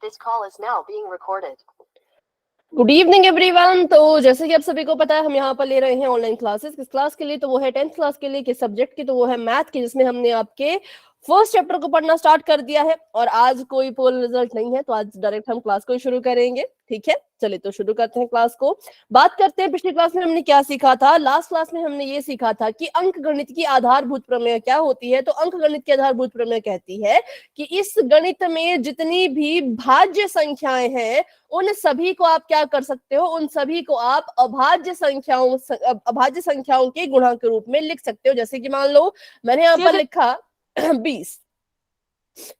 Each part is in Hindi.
This call is now being recorded. Good evening everyone. तो जैसे कि आप सभी को पता है, हम यहाँ पर ले रहे हैं ऑनलाइन क्लासेस। किस क्लास के लिए? तो वो है 10th क्लास के लिए। किस सब्जेक्ट की? तो वो है मैथ की, जिसमें हमने आपके फर्स्ट चैप्टर को पढ़ना स्टार्ट कर दिया है। और आज कोई पोल रिजल्ट नहीं है, तो आज डायरेक्ट हम क्लास को शुरू करेंगे। ठीक है, चलिए तो शुरू करते हैं क्लास को। बात करते हैं पिछली क्लास में हमने क्या सीखा था। लास्ट क्लास में हमने ये सीखा था कि अंक गणित की आधारभूत प्रमेय क्या होती है। तो अंक गणित की आधारभूत प्रमेय कहती है कि इस गणित में जितनी भी भाज्य संख्याएं हैं, उन सभी को आप क्या कर सकते हो, उन सभी को आप अभाज्य संख्याओं के गुणा के रूप में लिख सकते हो। जैसे कि मान लो मैंने यहाँ पर लिखा 20।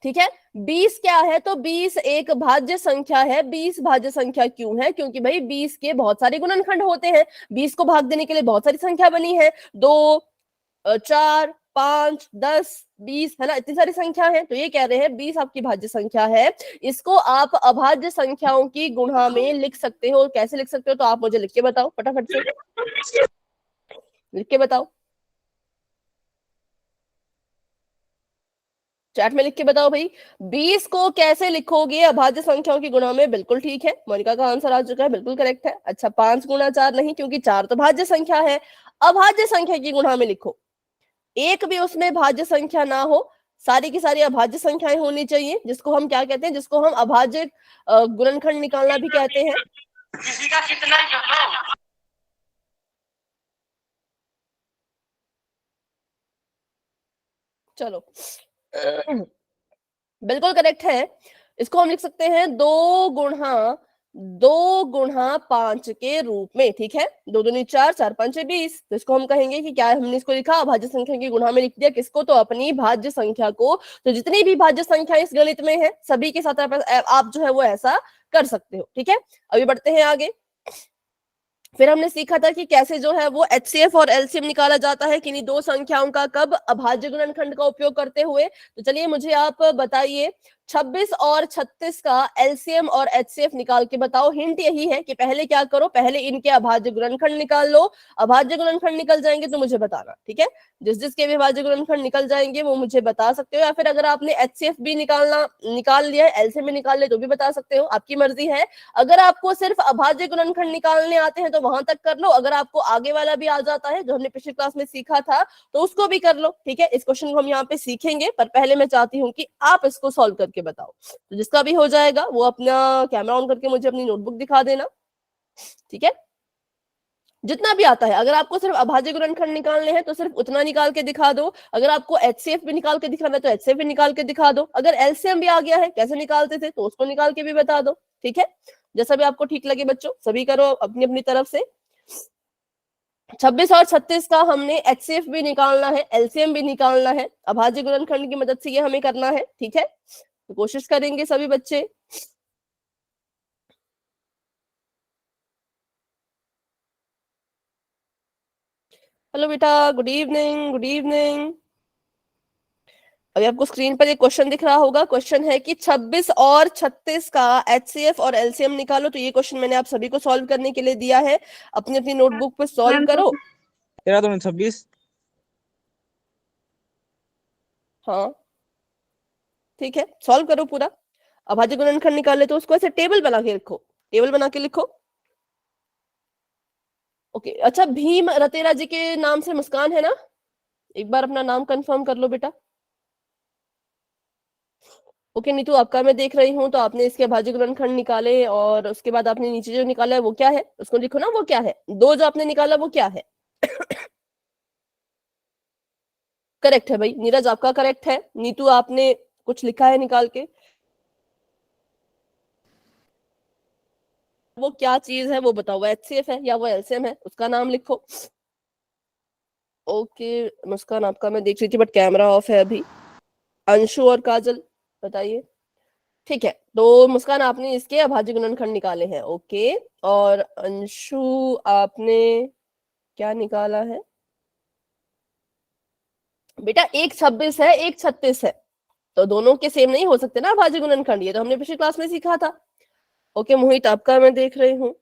ठीक है, 20 क्या है? तो 20 एक भाज्य संख्या है। 20 भाज्य संख्या क्यों है? क्योंकि भाई 20 के बहुत सारे गुणनखंड होते हैं। 20 को भाग देने के लिए बहुत सारी संख्या बनी है, 2 4 5 10 20, है ना, इतनी सारी संख्या है। तो ये कह रहे हैं 20 आपकी भाज्य संख्या है, इसको आप अभाज्य संख्याओं की गुणा में लिख सकते हो। कैसे लिख सकते हो? तो आप मुझे लिख के बताओ, फटाफट से लिख के बताओ, चैट में लिख के बताओ भाई। 20 को कैसे लिखोगे अभाज्य संख्याओं की गुणा में? बिल्कुल ठीक है, मोनिका का आंसर आ चुका है, बिल्कुल करेक्ट है। अच्छा, 5 गुणा 4 नहीं, क्योंकि 4 तो भाज्य संख्या है। अभाज्य संख्या की गुणा में लिखो, एक भी उसमें भाज्य संख्या ना हो, सारी की सारी अभाज्य संख्याएं होनी चाहिए, जिसको हम क्या कहते हैं, जिसको हम अभाज्य गुणनखंड निकालना भी कहते हैं। किसी का कितना चलो बिल्कुल करेक्ट है। इसको हम लिख सकते हैं 2 गुणा 5 के रूप में। ठीक है, 2 दूनी 4, 4 5 20। तो इसको हम कहेंगे कि क्या हमने इसको लिखा, अभाज्य संख्या की गुणा में लिख दिया। किसको? तो अपनी भाज्य संख्या को। तो जितनी भी भाज्य संख्या इस गणित में है, सभी के साथ आप जो है वो ऐसा कर सकते हो। ठीक है, अभी बढ़ते हैं आगे। फिर हमने सीखा था कि कैसे जो है वो एचसीएफ और एलसीएम निकाला जाता है, किन्हीं दो संख्याओं का, कब? अभाज्य गुणनखंड का उपयोग करते हुए। तो चलिए मुझे आप बताइए, 26 और 36 का एलसीएम और एचसीएफ निकाल के बताओ। हिंट यही है कि पहले क्या करो, पहले इनके अभाज्य गुणनखंड निकाल लो। अभाज्य गुणनखंड निकल जाएंगे तो मुझे बताना। ठीक है, जिसके भी अभाज्य गुणनखंड निकल जाएंगे वो मुझे बता सकते हो, या फिर अगर आपने एचसीएफ भी निकाल लिया है, एलसीएम भी निकाल लिया तो भी बता सकते हो, आपकी मर्जी है। अगर आपको सिर्फ अभाज्य गुणनखंड निकालने आते हैं तो वहां तक कर लो, अगर आपको आगे वाला भी आ जाता है जो हमने पिछली क्लास में सीखा था तो उसको भी कर लो। ठीक है, इस क्वेश्चन को हम यहाँ पे सीखेंगे, पर पहले मैं चाहती हूँ कि आप इसको सॉल्व करके बताओ। तो जिसका भी हो जाएगा वो अपना कैमरा ऑन करके मुझे अपनी नोटबुक दिखा देना। ठीक है, जितना भी आता है, अगर आपको सिर्फ अभाज्य गुणनखंड निकालने हैं तो सिर्फ उतना निकाल के दिखा दो। अगर आपको एचसीएफ भी निकाल के दिखाना है तो एचसीएफ भी निकाल के दिखा दो। अगर एलसीएम भी आ गया है, कैसे निकालते थे, तो उसको निकाल के भी बता दो। ठीक है, जैसा भी आपको ठीक लगे बच्चों, सभी करो अपनी अपनी तरफ से। 26 और 36 का हमने एचसीएफ भी निकालना है, एलसीएम भी निकालना है, अभाज्य गुणनखंड की मदद से ये हमें करना है। ठीक है, तो कोशिश करेंगे सभी बच्चे। हेलो बेटा, गुड इवनिंग, गुड इवनिंग। अभी आपको स्क्रीन पर एक क्वेश्चन दिख रहा होगा। क्वेश्चन है कि 26 और 36 का एचसीएफ और एलसीएम निकालो। तो ये क्वेश्चन मैंने आप सभी को सॉल्व करने के लिए दिया है, अपनी अपनी नोटबुक पे सॉल्व करो। 13 दूनी 26। हाँ ठीक है, सॉल्व करो पूरा। अभाज्य गुणनखंड निकाले तो उसको ऐसे टेबल बना के लिखो, टेबल बना के लिखो। ओके, अच्छा, भीम रतेरा जी के नाम से मुस्कान है ना? एक बार अपना नाम कंफर्म कर लो बेटा। ओके नीतू, आपका मैं देख रही हूँ, तो आपने इसके अभाज्य गुणनखंड निकाले और उसके बाद आपने नीचे जो निकाला है वो क्या है, उसको लिखो ना, वो क्या है। दो जो आपने निकाला वो क्या है? करेक्ट है भाई, नीरज आपका करेक्ट है। नीतू आपने कुछ लिखा है निकाल के, वो क्या चीज है वो बताओ। वो एचसीएफ है या वो एलसीएम है, उसका नाम लिखो। ओके मुस्कान, आपका मैं देख रही थी बट कैमरा ऑफ है अभी। अंशु और काजल बताइए। ठीक है, तो मुस्कान आपने इसके अभाज्य गुणनखंड निकाले हैं। ओके, और अंशु आपने क्या निकाला है बेटा? एक 26 है, एक 36 है, तो दोनों के सेम नहीं हो सकते ना अभाज्य गुणनखंड, ये तो हमने पिछली क्लास में सीखा था। ओके मोहित, आपका मैं देख रही हूँ,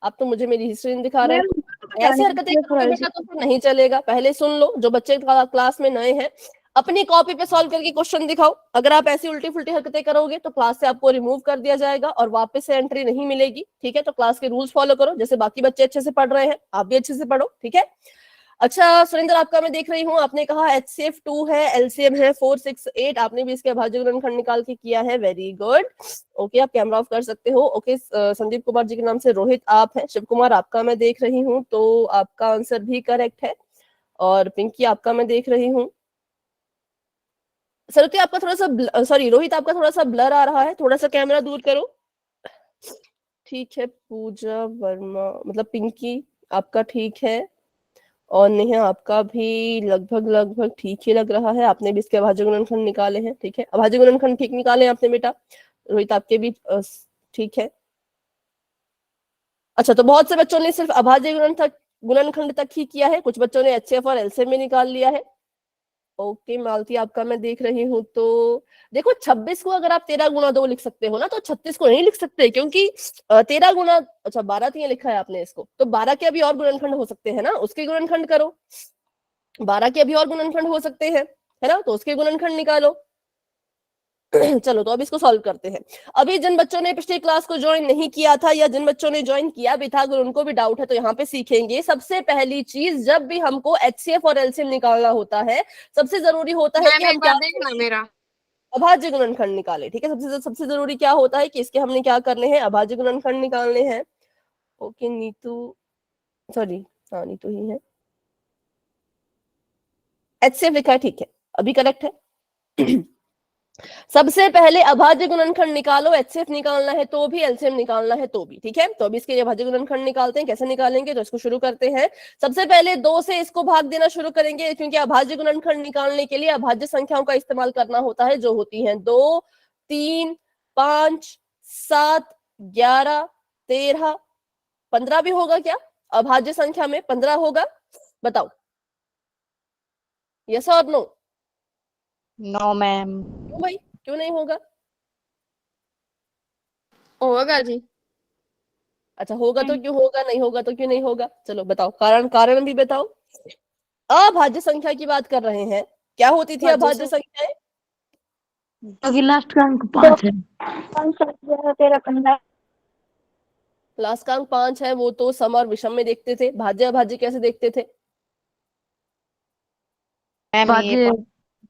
आप तो मुझे मेरी हिस्ट्री दिखा रहे हैं। ऐसे हरकतें करोगे बेटा तो फिर नहीं चलेगा। पहले सुन लो, जो बच्चे क्लास में नए हैं, अपनी कॉपी पे सॉल्व करके क्वेश्चन दिखाओ। अगर आप ऐसी उल्टी फुल्टी हरकतें करोगे तो क्लास से आपको रिमूव कर दिया जाएगा और वापस से एंट्री नहीं मिलेगी, ठीक है। तो क्लास के रूल्स फॉलो करो, जैसे बाकी बच्चे अच्छे से पढ़ रहे हैं आप भी अच्छे से पढ़ो, ठीक है। अच्छा सुरेंद्र, आपका मैं देख रही हूँ, आपने कहा HCF 2 है, LCM है 4 6 8, आपने भी इसके अभाज्य गुणनखंड निकाल के किया है, वेरी गुड। ओके, आप कैमरा ऑफ कर सकते हो। ओके, संदीप कुमार जी के नाम से रोहित आप हैं, शिव कुमार आपका मैं देख रही हूँ, तो आपका आंसर भी करेक्ट है। और पिंकी आपका मैं देख रही हूँ। सरती आपका थोड़ा सा सॉरी रोहित आपका थोड़ा सा ब्लर आ रहा है, थोड़ा सा कैमरा दूर करो, ठीक है। पूजा वर्मा मतलब पिंकी आपका ठीक है, और नेहा आपका भी लगभग लगभग ठीक ही लग रहा है, आपने भी इसके अभाज्य गुणनखंड निकाले हैं, ठीक है। अभाज्य गुणनखंड ठीक निकाले आपने बेटा। रोहित आपके भी ठीक है। अच्छा, तो बहुत से बच्चों ने सिर्फ अभाज्य गुणनखंड तक ही किया है, कुछ बच्चों ने HCF और LCM में निकाल लिया है। ओके मालती आपका मैं देख रही हूँ, तो देखो 26 को अगर आप 13 गुणा 2 लिख सकते हो ना, तो 36 को नहीं लिख सकते, क्योंकि 13 गुणा, अच्छा 12 तो ये लिखा है आपने इसको, तो 12 के अभी और गुणनखंड हो सकते हैं ना, उसके गुणनखंड करो। 12 के अभी और गुणनखंड हो सकते हैं, है ना, तो उसके गुणनखंड निकालो। चलो तो अब इसको सॉल्व करते हैं। अभी जिन बच्चों ने पिछली क्लास को ज्वाइन नहीं किया था, या जिन बच्चों ने ज्वाइन किया भी था, अगर उनको भी डाउट है तो यहाँ पे सीखेंगे। सबसे पहली चीज, जब भी हमको HCF और LCM निकालना होता है, सबसे जरूरी होता है कि हम क्या, मेरा अभाज्य गुणनखंड निकाले, ठीक है। सबसे सबसे जरूरी क्या होता है कि इसके हमने क्या करने हैं, अभाज्य गुणनखंड निकालने हैं। ओके नीतू, सॉरी हाँ नीतू ही है, HCF लिखा है, ठीक है, अभी करेक्ट है। सबसे पहले अभाज्य गुणनखंड निकालो, HCF निकालना है तो भी, LCM निकालना है तो भी, ठीक है। तो अभी इसके अभाज्य गुणनखंड निकालते हैं, कैसे निकालेंगे, तो इसको शुरू करते हैं। सबसे पहले 2 से इसको भाग देना शुरू करेंगे, क्योंकि अभाज्य गुणनखंड निकालने के लिए अभाज्य संख्याओं का इस्तेमाल करना होता है, जो होती है 2 3 5 7 11 13 15 भी होगा क्या अभाज्य संख्या में, 15 होगा, बताओ यस और नो। No ma'am. क्यों भाई, क्यों नहीं होगा? होगा जी। अच्छा होगा तो क्यों होगा, नहीं होगा तो क्यों नहीं होगा, चलो बताओ, कारण कारण भी बताओ। अभाज्य संख्या की बात कर रहे हैं, क्या होती थी अभाज्य संख्याएं? क्योंकि लास्ट का अंक 5 है। 13 15। लास्ट का अंक 5 है, वो तो सम और विषम में देखते थे, भाज्य अभाज्य कैसे देखते थे? मैम ये भाज्य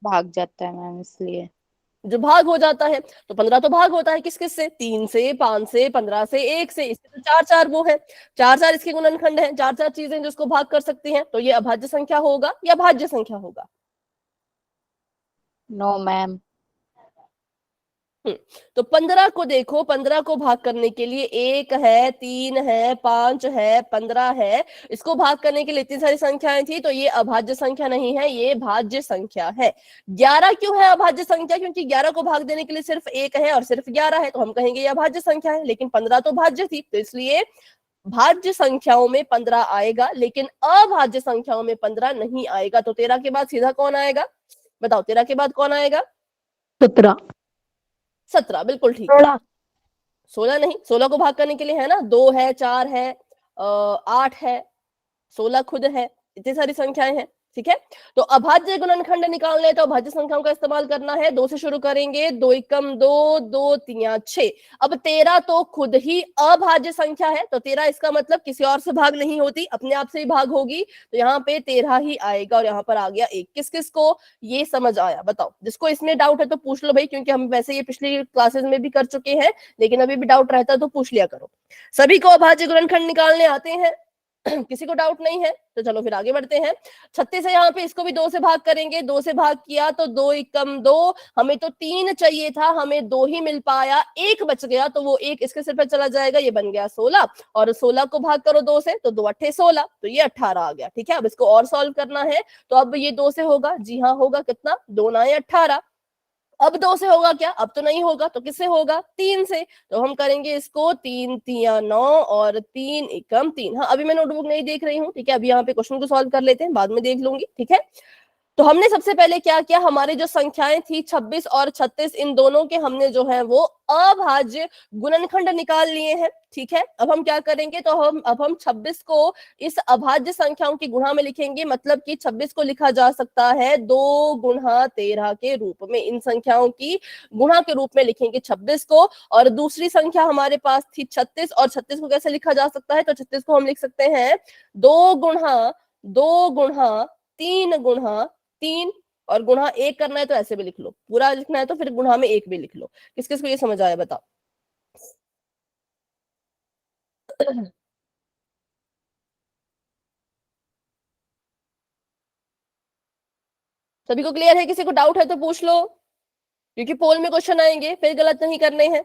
भाग जाता है मैम, इसलिए। जो भाग हो जाता है, तो 15 तो भाग होता है किस किस से, 3 से 5 से 15 से 1 से, इससे तो 4 4 वो है, 4 4 इसके गुणनखंड है, 4 4 चीजें जो इसको भाग कर सकती हैं, तो ये अभाज्य संख्या होगा या भाज्य संख्या होगा? No ma'am. तो 15 को देखो, 15 को भाग करने के लिए 1 है, 3 है, 5 है, 15 है, इसको भाग करने के लिए इतनी सारी संख्याएं थी, तो ये अभाज्य संख्या नहीं है, ये भाज्य संख्या है। 11 क्यों है अभाज्य संख्या? क्योंकि 11 को भाग देने के लिए सिर्फ 1 है और सिर्फ 11 है, तो हम कहेंगे ये अभाज्य संख्या है। लेकिन 15 तो भाज्य थी, तो इसलिए भाज्य संख्याओं में 15 आएगा, लेकिन अभाज्य संख्याओं में 15 नहीं आएगा। तो 13 के बाद सीधा कौन आएगा, बताओ 13 के बाद कौन आएगा? 17 17, बिल्कुल ठीक है। 16 नहीं, 16 को भाग करने के लिए है ना, 2 है, 4 है, 8 है, 16 खुद है, इतनी सारी संख्याएं हैं, ठीक है। तो अभाज्य गुणनखंड निकालने तो अभाज्य संख्याओं का इस्तेमाल करना है। 2 से शुरू करेंगे, 2 एकम 2, 2 तिया 6। अब 13 तो खुद ही अभाज्य संख्या है, तो 13 इसका मतलब किसी और से भाग नहीं होती, अपने आप से ही भाग होगी, तो यहाँ पे 13 ही आएगा, और यहाँ पर आ गया 1। किस किस को ये समझ आया, बताओ। जिसको इसमें डाउट है तो पूछ लो भाई, क्योंकि हम वैसे ये पिछली क्लासेस में भी कर चुके हैं, लेकिन अभी भी डाउट रहता है तो पूछ लिया करो। सभी को अभाज्य गुणनखंड निकालने आते हैं? किसी को डाउट नहीं है, तो चलो फिर आगे बढ़ते हैं। 36 है, यहाँ पे इसको भी 2 से भाग करेंगे, 2 से भाग किया तो 2 एकम 2, हमें तो 3 चाहिए था, हमें 2 ही मिल पाया, 1 बच गया, तो वो 1 इसके सिर पे चला जाएगा, ये बन गया 16, और 16 को भाग करो 2 से, तो 2 अट्ठे 16, तो ये 18 आ गया, ठीक है। अब इसको और सॉल्व करना है, तो अब ये 2 से होगा, जी हाँ होगा, कितना, 2 9 18। अब 2 से होगा क्या, अब तो नहीं होगा, तो किससे होगा, 3 से, तो हम करेंगे इसको 3 तिया 9 और 3 एकम 3। हाँ अभी मैं नोटबुक नहीं देख रही हूँ, ठीक है, अभी यहाँ पे क्वेश्चन को सॉल्व कर लेते हैं, बाद में देख लूंगी, ठीक है। तो हमने सबसे पहले क्या किया, हमारी जो संख्याएं थी 26 और 36, इन दोनों के हमने जो है वो अभाज्य गुणनखंड निकाल लिए हैं। ठीक है, अब हम क्या करेंगे, तो हम 26 को इस अभाज्य संख्याओं की गुणा में लिखेंगे, मतलब कि 26 को लिखा जा सकता है 2 गुणा 13 के रूप में। इन संख्याओं की गुणा के रूप में लिखेंगे 26 को। और दूसरी संख्या हमारे पास थी 36, और 36 को कैसे लिखा जा सकता है, तो 36 को हम लिख सकते हैं 2 गुणा 3 गुणा 3, और गुणा 1 करना है तो ऐसे भी लिख लो, पूरा लिखना है तो फिर गुणा में 1 भी लिख लो। किस किस को ये समझ आया बताओ। सभी को क्लियर है, किसी को डाउट है तो पूछ लो, क्योंकि पोल में क्वेश्चन आएंगे, फिर गलत नहीं करने हैं।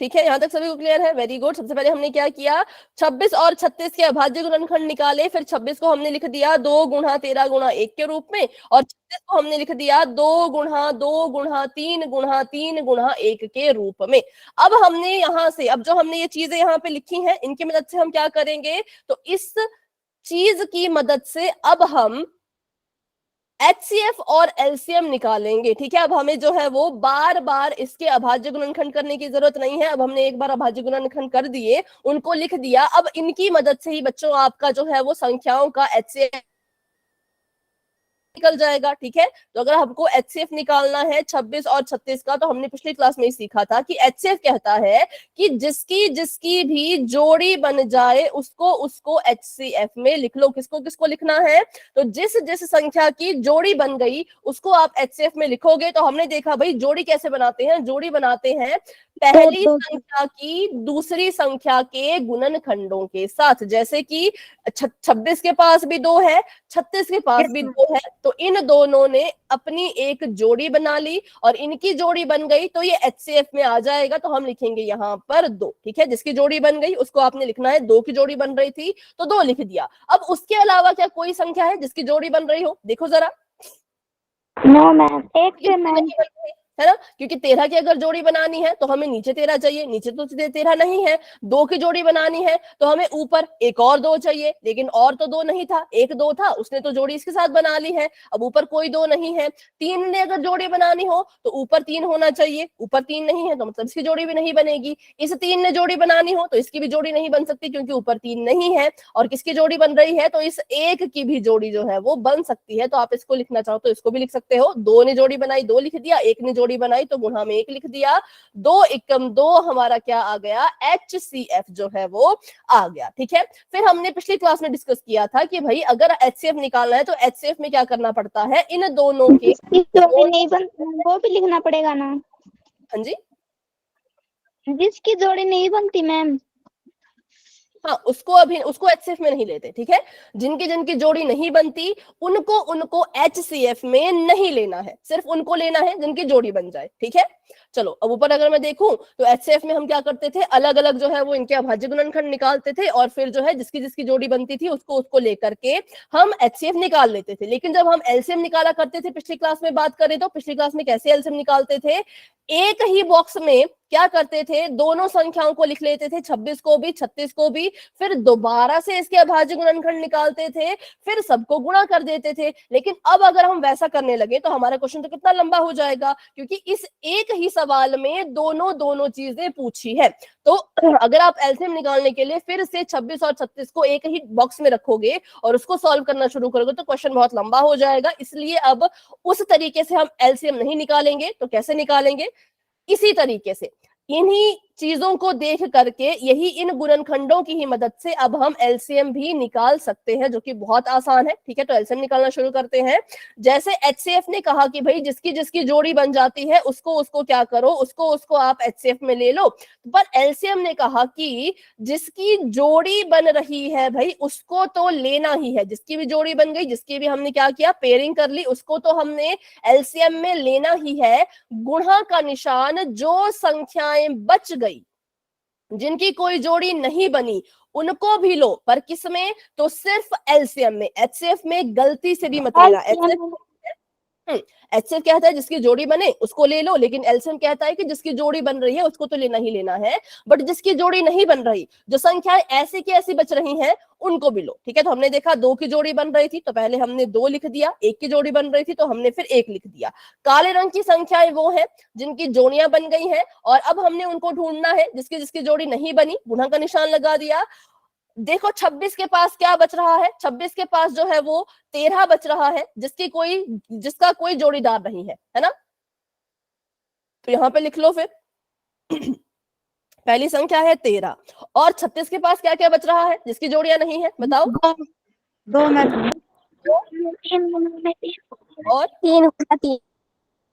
ठीक है, यहां तक सभी को क्लियर है, वेरी गुड। सबसे पहले हमने क्या किया, 26 और 36 के अभाज्य गुणनखंड निकाले, फिर 26 को हमने लिख दिया 2 गुणा 13 गुणा 1 के रूप में, और 36 को हमने लिख दिया 2 गुणा 3 गुणा 3 गुणा 1 के रूप में। अब हमने यहां से, अब जो हमने ये चीजें यहाँ पे लिखी हैं, इनकी मदद से हम क्या करेंगे, तो इस चीज की मदद से अब हम HCF और LCM निकालेंगे। ठीक है, अब हमें जो है वो बार बार इसके अभाज्य गुणनखंड करने की जरूरत नहीं है। अब हमने एक बार अभाज्य गुणनखंड कर दिए, उनको लिख दिया, अब इनकी मदद से ही बच्चों आपका जो है वो संख्याओं का HCF निकल जाएगा। ठीक है, तो अगर हमको HCF निकालना है 26 और 36 का, तो हमने पिछली क्लास में ही सीखा था कि HCF कहता है कि जिसकी जिसकी भी जोड़ी बन जाए उसको उसको HCF में लिख लो। किसको किसको लिखना है, तो जिस जिस संख्या की जोड़ी बन गई उसको आप HCF में लिखोगे। तो हमने देखा भाई जोड़ी कैसे बनाते हैं, जोड़ी बनाते हैं पहली संख्या की दूसरी संख्या के गुणनखंडों के साथ। जैसे कि 26 के पास भी 2 है, 36 के पास भी 2 है, तो इन दोनों ने अपनी एक जोड़ी बना ली और इनकी जोड़ी बन गई, तो ये HCF में आ जाएगा। तो हम लिखेंगे यहाँ पर 2। ठीक है, जिसकी जोड़ी बन गई उसको आपने लिखना है, 2 की जोड़ी बन रही थी तो 2 लिख दिया। अब उसके अलावा क्या कोई संख्या है जिसकी जोड़ी बन रही हो, देखो जरा। नो मैम, एक से मैम, है ना, क्योंकि 13 की अगर जोड़ी बनानी है तो हमें नीचे 13 चाहिए, नीचे तो 13 नहीं है। 2 की जोड़ी बनानी है तो हमें ऊपर एक और 2 चाहिए, लेकिन और तो 2 नहीं था, एक 2 था, उसने तो जोड़ी इसके साथ बना ली है, अब ऊपर कोई 2 नहीं है। 3 ने अगर जोड़ी बनानी हो तो ऊपर 3 होना चाहिए, ऊपर 3 नहीं है तो मतलब इसकी जोड़ी भी नहीं बनेगी। इस 3 ने जोड़ी बनानी हो तो इसकी भी जोड़ी नहीं बन सकती क्योंकि ऊपर 3 नहीं है, और किसकी जोड़ी बन रही है, तो इस 1 की भी जोड़ी जो है वो बन सकती है। तो आप इसको लिखना चाहो तो इसको भी लिख सकते हो, 2 ने जोड़ी बनाई 2 लिख दिया, 1 ने जोड़ी बनाई तो गुणा में 1 लिख दिया, 2 एकम 2 हमारा क्या आ गया, HCF जो है वो आ गया। ठीक है, फिर हमने पिछली क्लास में डिस्कस किया था कि भाई अगर HCF निकालना है तो HCF में क्या करना पड़ता है, इन दोनों के जोड़ी नहीं बनती वो भी लिखना पड़ेगा ना। हाँ जी, जिसकी जोड़ी नहीं बनती मैम, हाँ उसको HCF में नहीं लेते। ठीक है, जिनकी जिनकी जोड़ी नहीं बनती उनको HCF में नहीं लेना है, सिर्फ उनको लेना है जिनकी जोड़ी बन जाए। ठीक है, चलो अब ऊपर अगर मैं देखूं तो HCF में हम क्या करते थे, अलग अलग जो है वो इनके अभाज्य गुणनखंड निकालते थे, और फिर जो है जिसकी जिसकी जोड़ी बनती थी उसको लेकर के हम HCF निकाल लेते थे। लेकिन जब हम LCM निकाला करते थे, पिछली क्लास में बात करें तो पिछली क्लास में कैसे LCM निकालते थे, एक ही बॉक्स में क्या करते थे, दोनों संख्याओं को लिख लेते थे, 26 को भी 36 को भी, फिर दोबारा से इसके अभाज्य गुणनखंड निकालते थे, फिर सबको गुणा कर देते थे। लेकिन अब अगर हम वैसा करने लगे तो हमारा क्वेश्चन तो कितना लंबा हो जाएगा, क्योंकि इस एक ही सवाल में दोनों चीजें पूछी है। तो अगर आप एलसीएम निकालने के लिए फिर से 26 और 36 को एक ही बॉक्स में रखोगे और उसको सॉल्व करना शुरू करोगे तो क्वेश्चन बहुत लंबा हो जाएगा। इसलिए अब उस तरीके से हम एलसीएम नहीं निकालेंगे। तो कैसे निकालेंगे, इसी तरीके से, इन्हीं चीजों को देख करके, यही इन गुणनखंडों की ही मदद से अब हम एलसीएम भी निकाल सकते हैं, जो कि बहुत आसान है। ठीक है, तो एलसीएम निकालना शुरू करते हैं। जैसे एचसीएफ ने कहा कि भाई जिसकी जिसकी जोड़ी बन जाती है उसको क्या करो, उसको आप एचसीएफ में ले लो। पर एलसीएम ने कहा कि जिसकी जोड़ी बन रही है भाई उसको तो लेना ही है। जिसकी भी जोड़ी बन गई, जिसकी भी हमने क्या किया, पेयरिंग कर ली, उसको तो हमने एलसीएम में लेना ही है। गुणा का निशान, जो संख्याएं बच गई जिनकी कोई जोड़ी नहीं बनी उनको भी लो, पर किसमें, तो सिर्फ एलसीएम में। एचसीएफ में गलती से भी मत लेना। HCF कहता है जिसकी जोड़ी बने उसको ले लो, लेकिन एलसीएम कहता है कि जिसकी जोड़ी बन रही है उसको तो लेना ही लेना है, बट जिसकी जोड़ी नहीं बन रही, जो संख्याएं ऐसी की ऐसी बच रही हैं उनको भी लो। ठीक है, तो हमने देखा 2 की जोड़ी बन रही थी तो पहले हमने 2 लिख दिया, 1 की जोड़ी बन रही थी तो हमने फिर 1 लिख दिया। काले रंग की संख्याएं वो है जिनकी जोड़ियां बन गई हैं और अब हमने उनको ढूंढना है जिसकी जिसकी जोड़ी नहीं बनी, गुणा का निशान लगा दिया। देखो 26 के पास क्या बच रहा है, 26 के पास जो है वो 13 बच रहा है जिसका कोई जोड़ीदार नहीं है ना। तो यहां पे लिख लो फिर पहली संख्या है 13 और 36 के पास क्या क्या बच रहा है जिसकी जोड़ियां नहीं है, बताओ। 2 में 3 में 3 और 3 गुना 3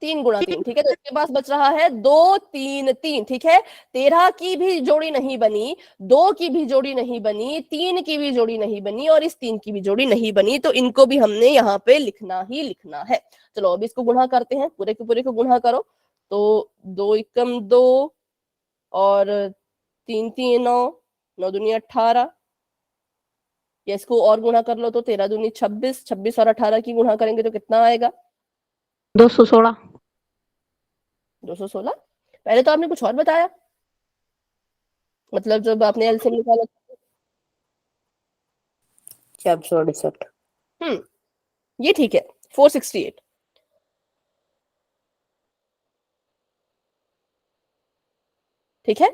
3 गुणा 3, ठीक है, तो इसके पास बच रहा है 2 3 3, ठीक है। 13 की भी जोड़ी नहीं बनी, 2 की भी जोड़ी नहीं बनी, 3 की भी जोड़ी नहीं बनी और इस 3 की भी जोड़ी नहीं बनी, तो इनको भी हमने यहाँ पे लिखना ही लिखना है। चलो अब इसको गुणा करते हैं, पूरे के पूरे को गुणा करो। तो 2 एकम 2 और 3 3 9, 9 दूनी 18, इसको और गुणा कर लो तो 13 दूनी 26, 26 और 18 की गुणा करेंगे तो कितना आएगा? 216। 216। पहले तो आपने कुछ और बताया, मतलब जब आपने एलसीएम निकाला। 468। ये ठीक है, 468। ठीक है,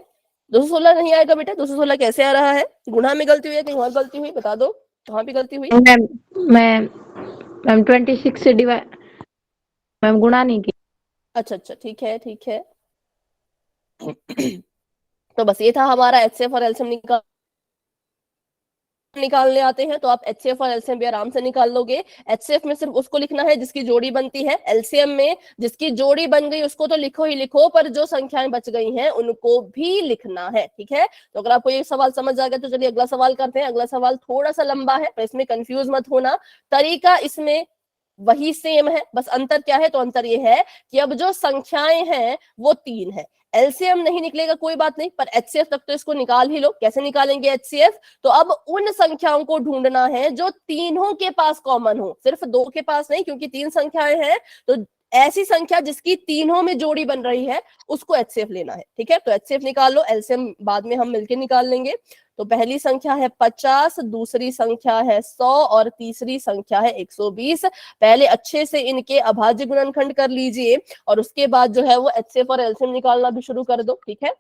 216 नहीं आएगा बेटा। 216 कैसे आ रहा है? गुणा में गलती हुई है, कहीं और गलती हुई? बता दो कहाँ पे गलती हुई। मैम 26 से डिवाइड मैम गुणा नहीं की। अच्छा अच्छा, ठीक है ठीक है। तो बस ये था हमारा एचसीएफ और एलसीएम निकालने आते हैं तो आप एचसीएफ और एलसीएम भी आराम से निकाल लोगे। एचसीएफ में सिर्फ उसको लिखना है जिसकी जोड़ी बनती है, एलसीएम में जिसकी जोड़ी बन गई उसको तो लिखो ही लिखो, पर जो संख्याएं बच गई हैं उनको भी लिखना है। ठीक है, तो अगर आपको ये सवाल समझ आ गया तो चलिए अगला सवाल करते हैं। अगला सवाल थोड़ा सा लंबा है पर इसमें कंफ्यूज मत होना, तरीका इसमें वही सेम है, बस अंतर क्या है? तो अंतर ये है कि अब जो संख्याएं हैं वो 3 है। एलसीएम नहीं निकलेगा कोई बात नहीं, पर एचसीएफ तक तो इसको निकाल ही लो। कैसे निकालेंगे एचसीएफ? तो अब उन संख्याओं को ढूंढना है जो तीनों के पास कॉमन हो, सिर्फ 2 के पास नहीं, क्योंकि 3 संख्याएं हैं तो ऐसी संख्या जिसकी तीनों में जोड़ी बन रही है उसको एचसीएफ लेना है। ठीक है, तो एचसीएफ निकाल लो, एलसीएम बाद में हम मिलकर निकाल लेंगे। तो पहली संख्या है 50, दूसरी संख्या है 100 और तीसरी संख्या है 120। पहले अच्छे से इनके अभाज्य गुणनखंड कर लीजिए और उसके बाद जो है वो एचसीएफ और एलसीएम निकालना भी शुरू कर दो। ठीक है,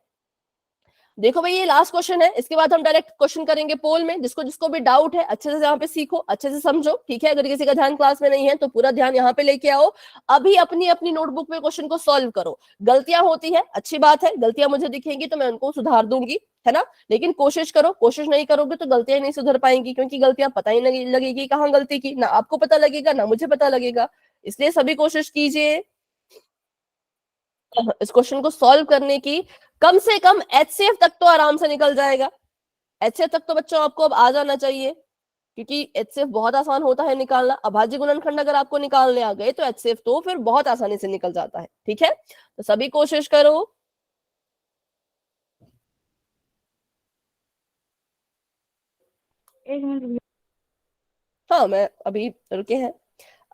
देखो भाई ये लास्ट क्वेश्चन है, इसके बाद हम डायरेक्ट क्वेश्चन करेंगे पोल में। जिसको जिसको भी डाउट है अच्छे से यहाँ पे सीखो, अच्छे से समझो। ठीक है, अगर किसी का ध्यान क्लास में नहीं है तो पूरा ध्यान यहाँ पे लेके आओ। अभी अपनी अपनी नोटबुक में क्वेश्चन को सॉल्व करो। गलतियां होती है, अच्छी बात है, गलतियां मुझे दिखेंगी तो मैं उनको सुधार दूंगी, है ना। लेकिन कोशिश करो, कोशिश नहीं करोगे तो गलतियां नहीं सुधर पाएंगी, क्योंकि गलतियां पता ही नहीं लगेगी कहाँ गलती की, ना आपको पता लगेगा ना मुझे पता लगेगा। इसलिए सभी कोशिश कीजिए इस क्वेश्चन को सॉल्व करने की। कम से कम एचसीएफ तक तो आराम से निकल जाएगा। एचसीएफ तक तो बच्चों आपको अब आ जाना चाहिए, क्योंकि एचसीएफ बहुत आसान होता है निकालना। अभाज्य गुणनखंड अगर आपको निकालने आ गए तो एचसीएफ तो फिर बहुत आसानी से निकल जाता है। ठीक है, तो सभी कोशिश करो। एक मिनट हाँ, मैं अभी रुके हैं,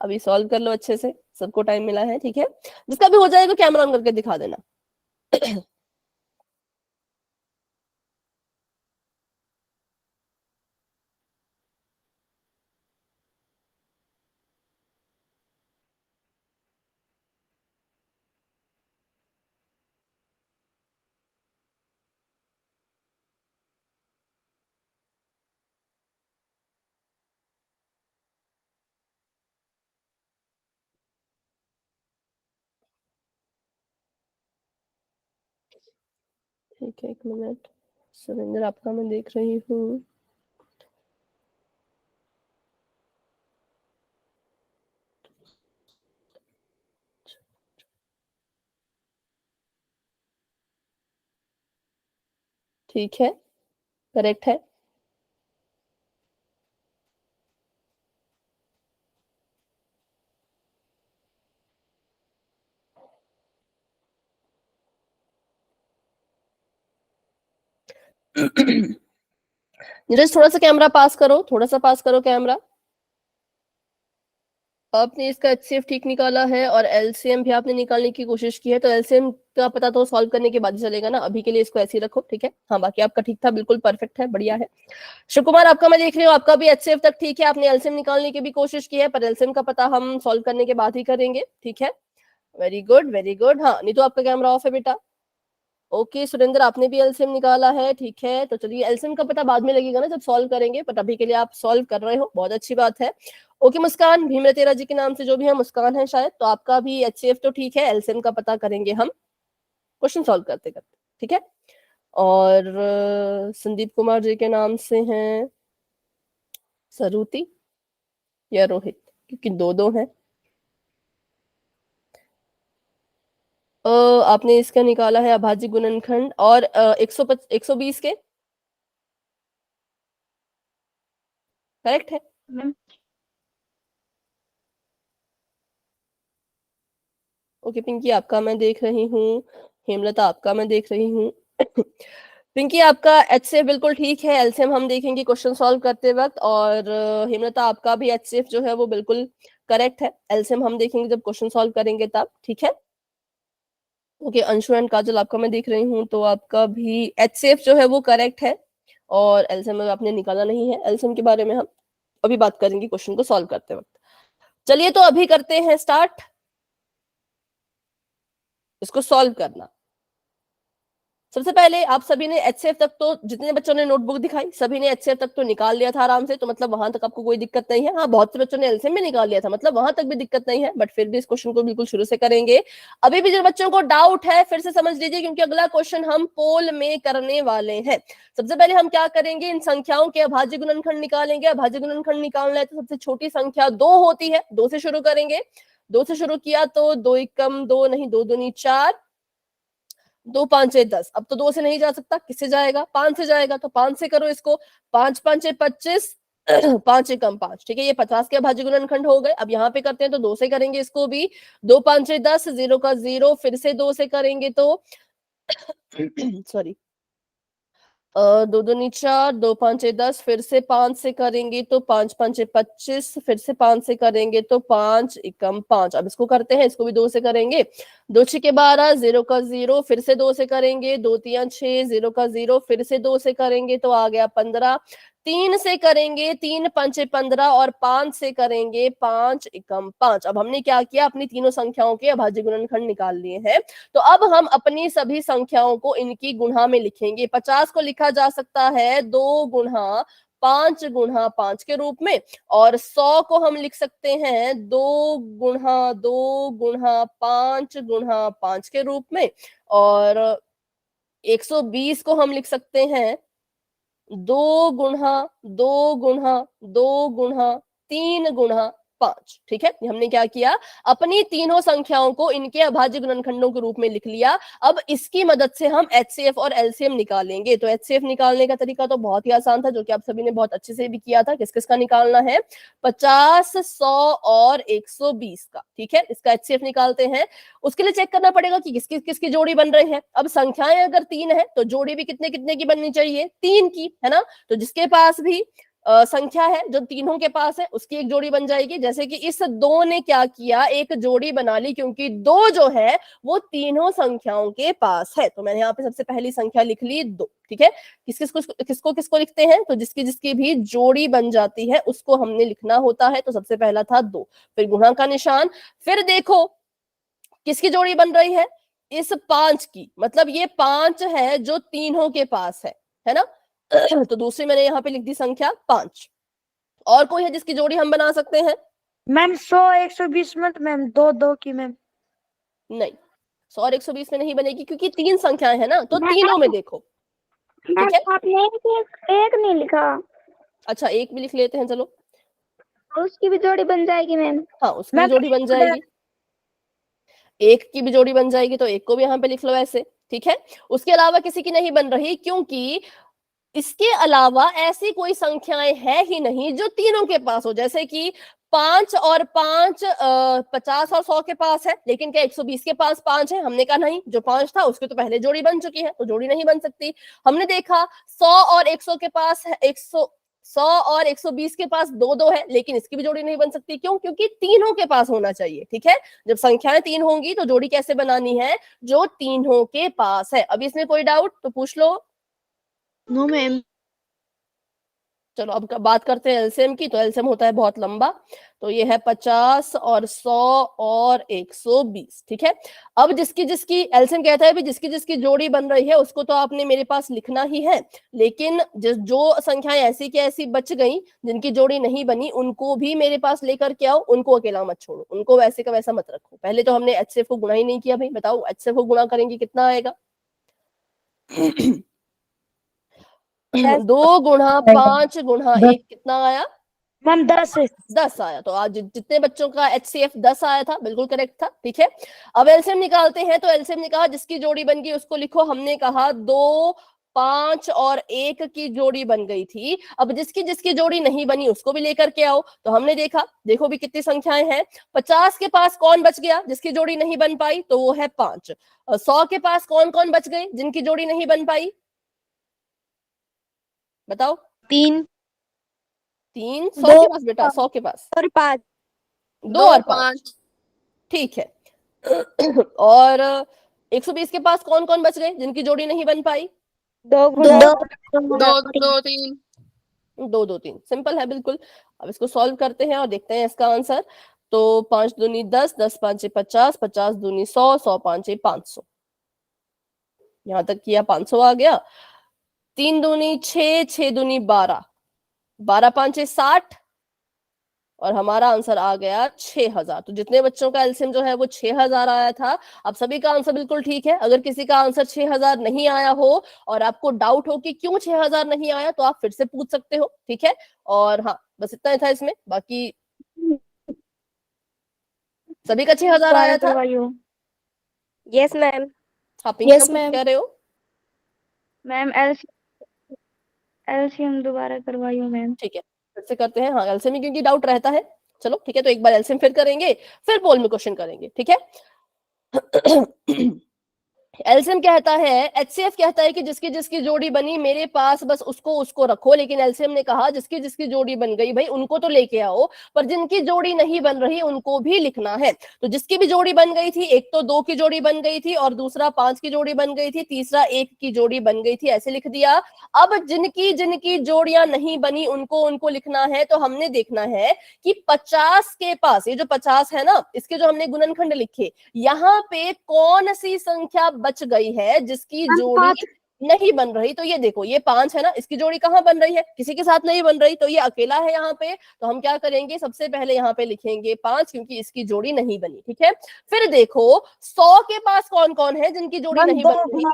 अभी सॉल्व कर लो अच्छे से, सबको टाइम मिला है। ठीक है, जिसका भी हो जाएगा कैमरा ऑन करके दिखा देना। ठीक है, 1 मिनट सुरेंद्र, आपका मैं देख रही हूँ। ठीक है, करेक्ट है। नीरज थोड़ा सा कैमरा पास करो, थोड़ा सा पास करो कैमरा। आपने इसका HCF ठीक निकाला है और LCM भी आपने निकालने की कोशिश की है, तो LCM का पता तो सॉल्व करने के बाद ही चलेगा ना, अभी के लिए इसको ऐसे ही रखो, ठीक है। हाँ, बाकी आपका ठीक था, बिल्कुल परफेक्ट है, बढ़िया है। शिव कुमार, आपका मैं देख रही हूँ, आपका भी HCF तक ठीक है, आपने LCM निकालने की भी कोशिश की है, पर LCM का पता हम सॉल्व करने के बाद ही करेंगे, ठीक है। Very good, very good. हाँ नीतू, आपका कैमरा ऑफ है बेटा। ओके सुरेंद्र, आपने भी एलसीएम निकाला है, ठीक है। तो चलिए, एलसीएम का पता बाद में लगेगा ना जब सॉल्व करेंगे, बट अभी के लिए आप सॉल्व कर रहे हो, बहुत अच्छी बात है। ओके मुस्कान, भीमरा तेरा जी के नाम से जो भी है मुस्कान है शायद, तो आपका भी HCF तो ठीक है, एलसीएम का पता करेंगे हम क्वेश्चन सॉल्व करते करते, ठीक है। और संदीप कुमार जी के नाम से हैं सरुति या रोहित, क्योंकि दो दो हैं। आपने इसका निकाला है अभाज्य गुणनखंड और 120 के करेक्ट है। मैम ओके पिंकी, आपका मैं देख रही हूँ, हेमलता आपका मैं देख रही हूँ। पिंकी, आपका HCF बिल्कुल ठीक है, एलसीएम हम देखेंगे क्वेश्चन सॉल्व करते वक्त, और हेमलता आपका भी HCF जो है वो बिल्कुल करेक्ट है, एलसीएम हम देखेंगे जब क्वेश्चन सॉल्व करेंगे तब, ठीक है। ओके अंशु एंड काजल, आपका मैं देख रही हूँ, तो आपका भी HCF जो है वो करेक्ट है, और एलसीएम आपने निकाला नहीं है। एलसीएम के बारे में हम अभी बात करेंगे क्वेश्चन को सॉल्व करते वक्त। चलिए तो अभी करते हैं स्टार्ट इसको सॉल्व करना। सबसे पहले आप सभी ने HCF तक तो, जितने बच्चों ने नोटबुक दिखाई सभी ने HCF तक तो निकाल लिया था आराम से, तो मतलब वहां तक आपको कोई दिक्कत नहीं है। हाँ, बहुत से बच्चों ने एलसीएम भी निकाल लिया था, मतलब वहां तक भी दिक्कत नहीं है, बट फिर भी इस क्वेश्चन को बिल्कुल शुरू से करेंगे। अभी भी जिन बच्चों को डाउट है फिर से समझ लीजिए, क्योंकि अगला क्वेश्चन हम पोल में करने वाले हैं। सबसे पहले हम क्या करेंगे, इन संख्याओं के अभाज्य गुणनखंड निकालेंगे। अभाज्य गुणनखंड निकालना है तो सबसे छोटी संख्या 2 होती है, 2 से शुरू करेंगे। 2 से शुरू किया तो 2 एकम 2 नहीं, 2 दूनी 4, 2 5 10। अब तो 2 से नहीं जा सकता, किससे जाएगा, 5 से जाएगा, तो 5 से करो इसको। 5 5 25, 5 एकम 5, ठीक है। ये 50 के अभाज्य गुणनखंड हो गए। अब यहाँ पे करते हैं तो 2 से करेंगे इसको भी। 2 5 10, 0 का 0, फिर से 2 से करेंगे तो सॉरी 2 दूनी 4, 2 5 10, फिर से 5 से करेंगे तो 5 5 25, फिर से 5 से करेंगे तो 5 एकम 5। अब इसको करते हैं, इसको भी 2 से करेंगे। 2 6 के 12, 0 का 0, फिर से 2 से करेंगे। 2 3 6, 0 का 0, फिर से 2 से करेंगे तो आ गया 15। 3 से करेंगे, 3 5 15, और 5 से करेंगे 5 एकम 5। अब हमने क्या किया, अपनी तीनों संख्याओं के अभाज्य गुणनखंड निकाल लिए हैं। तो अब हम अपनी सभी संख्याओं को इनकी गुणा में लिखेंगे। 50 को लिखा जा सकता है 2 गुणा 5 गुणा 5 के रूप में, और 100 को हम लिख सकते हैं 2 गुणा 2 गुणा 5 गुणा 5 के रूप में, और 120 को हम लिख सकते हैं 2 गुणा 2 गुणा 2 गुणा 3 गुणा 5, ठीक है। हमने क्या किया, अपनी तीनों संख्याओं को इनके अभाज्य गुणनखंडों के रूप में लिख लिया। अब इसकी मदद से हम HCF और LCM निकालेंगे। तो HCF निकालने का तरीका तो बहुत ही आसान था, जो कि आप सभी ने बहुत अच्छे से भी किया था। किस किस का निकालना है, 50 100 और 120 का, ठीक है। इसका HCF निकालते हैं। उसके लिए चेक करना पड़ेगा कि किसकी जोड़ी बन रही है। अब संख्याएं अगर 3 है तो जोड़ी भी कितने कितने की बननी चाहिए, 3 की, है ना। तो जिसके पास भी संख्या है जो तीनों के पास है, उसकी एक जोड़ी बन जाएगी। जैसे कि इस 2 ने क्या किया, एक जोड़ी बना ली, क्योंकि 2 जो है वो तीनों संख्याओं के पास है। तो मैंने यहाँ पे सबसे पहली संख्या लिख ली 2, ठीक है। किसको लिखते हैं, तो जिसकी जिसकी भी जोड़ी बन जाती है उसको हमने लिखना होता है। तो सबसे पहला था 2, फिर गुणा का निशान, फिर देखो किसकी जोड़ी बन रही है, इस 5 की, मतलब ये 5 है जो तीनों के पास है ना। तो दूसरी मैंने यहाँ पे लिख दी संख्या 5। और कोई है जिसकी जोड़ी हम बना सकते हैं? मैम 100 120 मत मैम, 2 2 की मैम। नहीं, 100 और 120 में नहीं बनेगी, क्योंकि 3 संख्याएं है ना, तो तीनों में देखो, ठीक है। आपने एक नहीं लिखा, अच्छा, एक भी लिख लेते हैं, चलो। उसकी भी जोड़ी बन जाएगी मैम। हाँ, उसकी भी जोड़ी बन जाएगी, एक की भी जोड़ी बन जाएगी, तो एक को भी यहाँ पे लिख लो ऐसे, ठीक है। उसके अलावा किसी की नहीं बन रही, क्योंकि इसके अलावा ऐसी कोई संख्याएं है ही नहीं जो तीनों के पास हो। जैसे कि 5 और 5 50 और 100 के पास है, लेकिन क्या 120 के पास 5 है? हमने कहा नहीं, जो 5 था उसकी तो पहले जोड़ी बन चुकी है, तो जोड़ी नहीं बन सकती। हमने देखा 100 और 100 के पास है, 100 100 और 120 के पास 2-2 है, लेकिन इसकी भी जोड़ी नहीं बन सकती। क्यों? क्योंकि तीनों के पास होना चाहिए। ठीक है, जब संख्याएं 3 होंगी तो जोड़ी कैसे बनानी है? जो तीनों के पास है। अभी इसमें कोई डाउट तो पूछ लो। No ma'am. चलो अब बात करते हैं एलसीएम की। तो एलसीएम होता है बहुत लंबा, तो ये है 50 और 100 और 120। ठीक है, अब जिसकी जिसकी एलसीएम कहता है भी जिसकी जिसकी जोड़ी बन रही है उसको तो आपने मेरे पास लिखना ही है, लेकिन जो संख्याएं ऐसी की ऐसी बच गई जिनकी जोड़ी नहीं बनी उनको भी मेरे पास लेकर के आओ, उनको अकेला मत छोड़ो, उनको वैसे का वैसा मत रखो। पहले तो हमने एचसीएफ को गुणा ही नहीं किया। भाई बताओ एचसीएफ को गुणा करेंगे कितना आएगा? 2 गुणा 5 गुणा 1 कितना आया? मैम 10 है। 10 आया। तो आज जितने बच्चों का एचसीएफ 10 आया था, बिल्कुल करेक्ट था। ठीक है, अब एलसीएम निकालते हैं। तो एलसीएम ने कहा जिसकी जोड़ी बन गई उसको लिखो। हमने कहा 2, 5 और 1 की जोड़ी बन गई थी। अब जिसकी जिसकी जोड़ी नहीं बनी उसको भी लेकर के आओ। तो हमने देखा, देखो भी कितनी संख्याएं हैं। 50 के पास कौन बच गया जिसकी जोड़ी नहीं बन पाई? तो वो है 5। 100 के पास कौन कौन बच गए जिनकी जोड़ी नहीं बन पाई? बताओ। 3 3। 100 दो के पास बेटा, 100 के पास और 5। 2 और 5। ठीक है। और 120 के पास कौन कौन बच गए जिनकी जोड़ी नहीं बन पाई? 2 2 3। 2 2 3। सिंपल है बिल्कुल। अब इसको सॉल्व करते हैं और देखते हैं इसका आंसर। तो 5 दूनी 10, 10 5 50, 50 दूनी 100, 100 5 500। यहां तक किया 500 आ गया। 3 दूनी 6, 6 दूनी 12, 12 5 60 और हमारा आंसर आ गया 6000। तो जितने बच्चों का एलसीएम जो है वो 6000 आया था। अब सभी का आंसर बिल्कुल ठीक है। अगर किसी का आंसर 6000 नहीं आया हो और आपको डाउट हो कि क्यों 6000 नहीं आया तो आप फिर से पूछ सकते हो। ठीक है, और हाँ बस इतना ही था इसमें। बाकी सभी का 6000 आया था। Yes ma'am. हाँ पिंकी Yes, मैम कुछ ma'am. कह रहे हो? मैम एलसीएम दोबारा करवाइयो मैम। ठीक है, फिर से करते हैं। हाँ एलसीएम में क्योंकि डाउट रहता है। चलो ठीक है, तो एक बार एलसीएम फिर करेंगे, फिर पोल में क्वेश्चन करेंगे। ठीक है। एलसीएम कहता है, एचसीएफ कहता है कि जिसकी जिसकी जोड़ी बनी मेरे पास बस उसको उसको रखो, लेकिन एलसीएम ने कहा जिसकी जिसकी जोड़ी बन गई भाई उनको तो लेके आओ, पर जिनकी जोड़ी नहीं बन रही उनको भी लिखना है। तो जिसकी भी जोड़ी बन गई थी, एक तो 2 की जोड़ी बन गई थी और दूसरा 5 की जोड़ी बन गई थी, तीसरा 1 की जोड़ी बन गई थी, ऐसे लिख दिया। अब जिनकी जिनकी जोड़ियां नहीं बनी उनको उनको लिखना है। तो हमने देखना है कि 50 के पास, ये जो 50 है ना, इसके जो हमने गुणनखंड लिखे, यहाँ पे कौन सी संख्या बच गई है जिसकी जोड़ी नहीं बन रही? तो ये देखो, ये 5 है ना, इसकी जोड़ी कहाँ बन रही है? किसी के साथ नहीं बन रही, तो ये अकेला है यहाँ पे। तो हम क्या करेंगे, सबसे पहले यहाँ पे लिखेंगे 5 क्योंकि इसकी जोड़ी नहीं बनी। ठीक है, फिर देखो 100 के पास कौन कौन है जिनकी जोड़ी नहीं बन रही?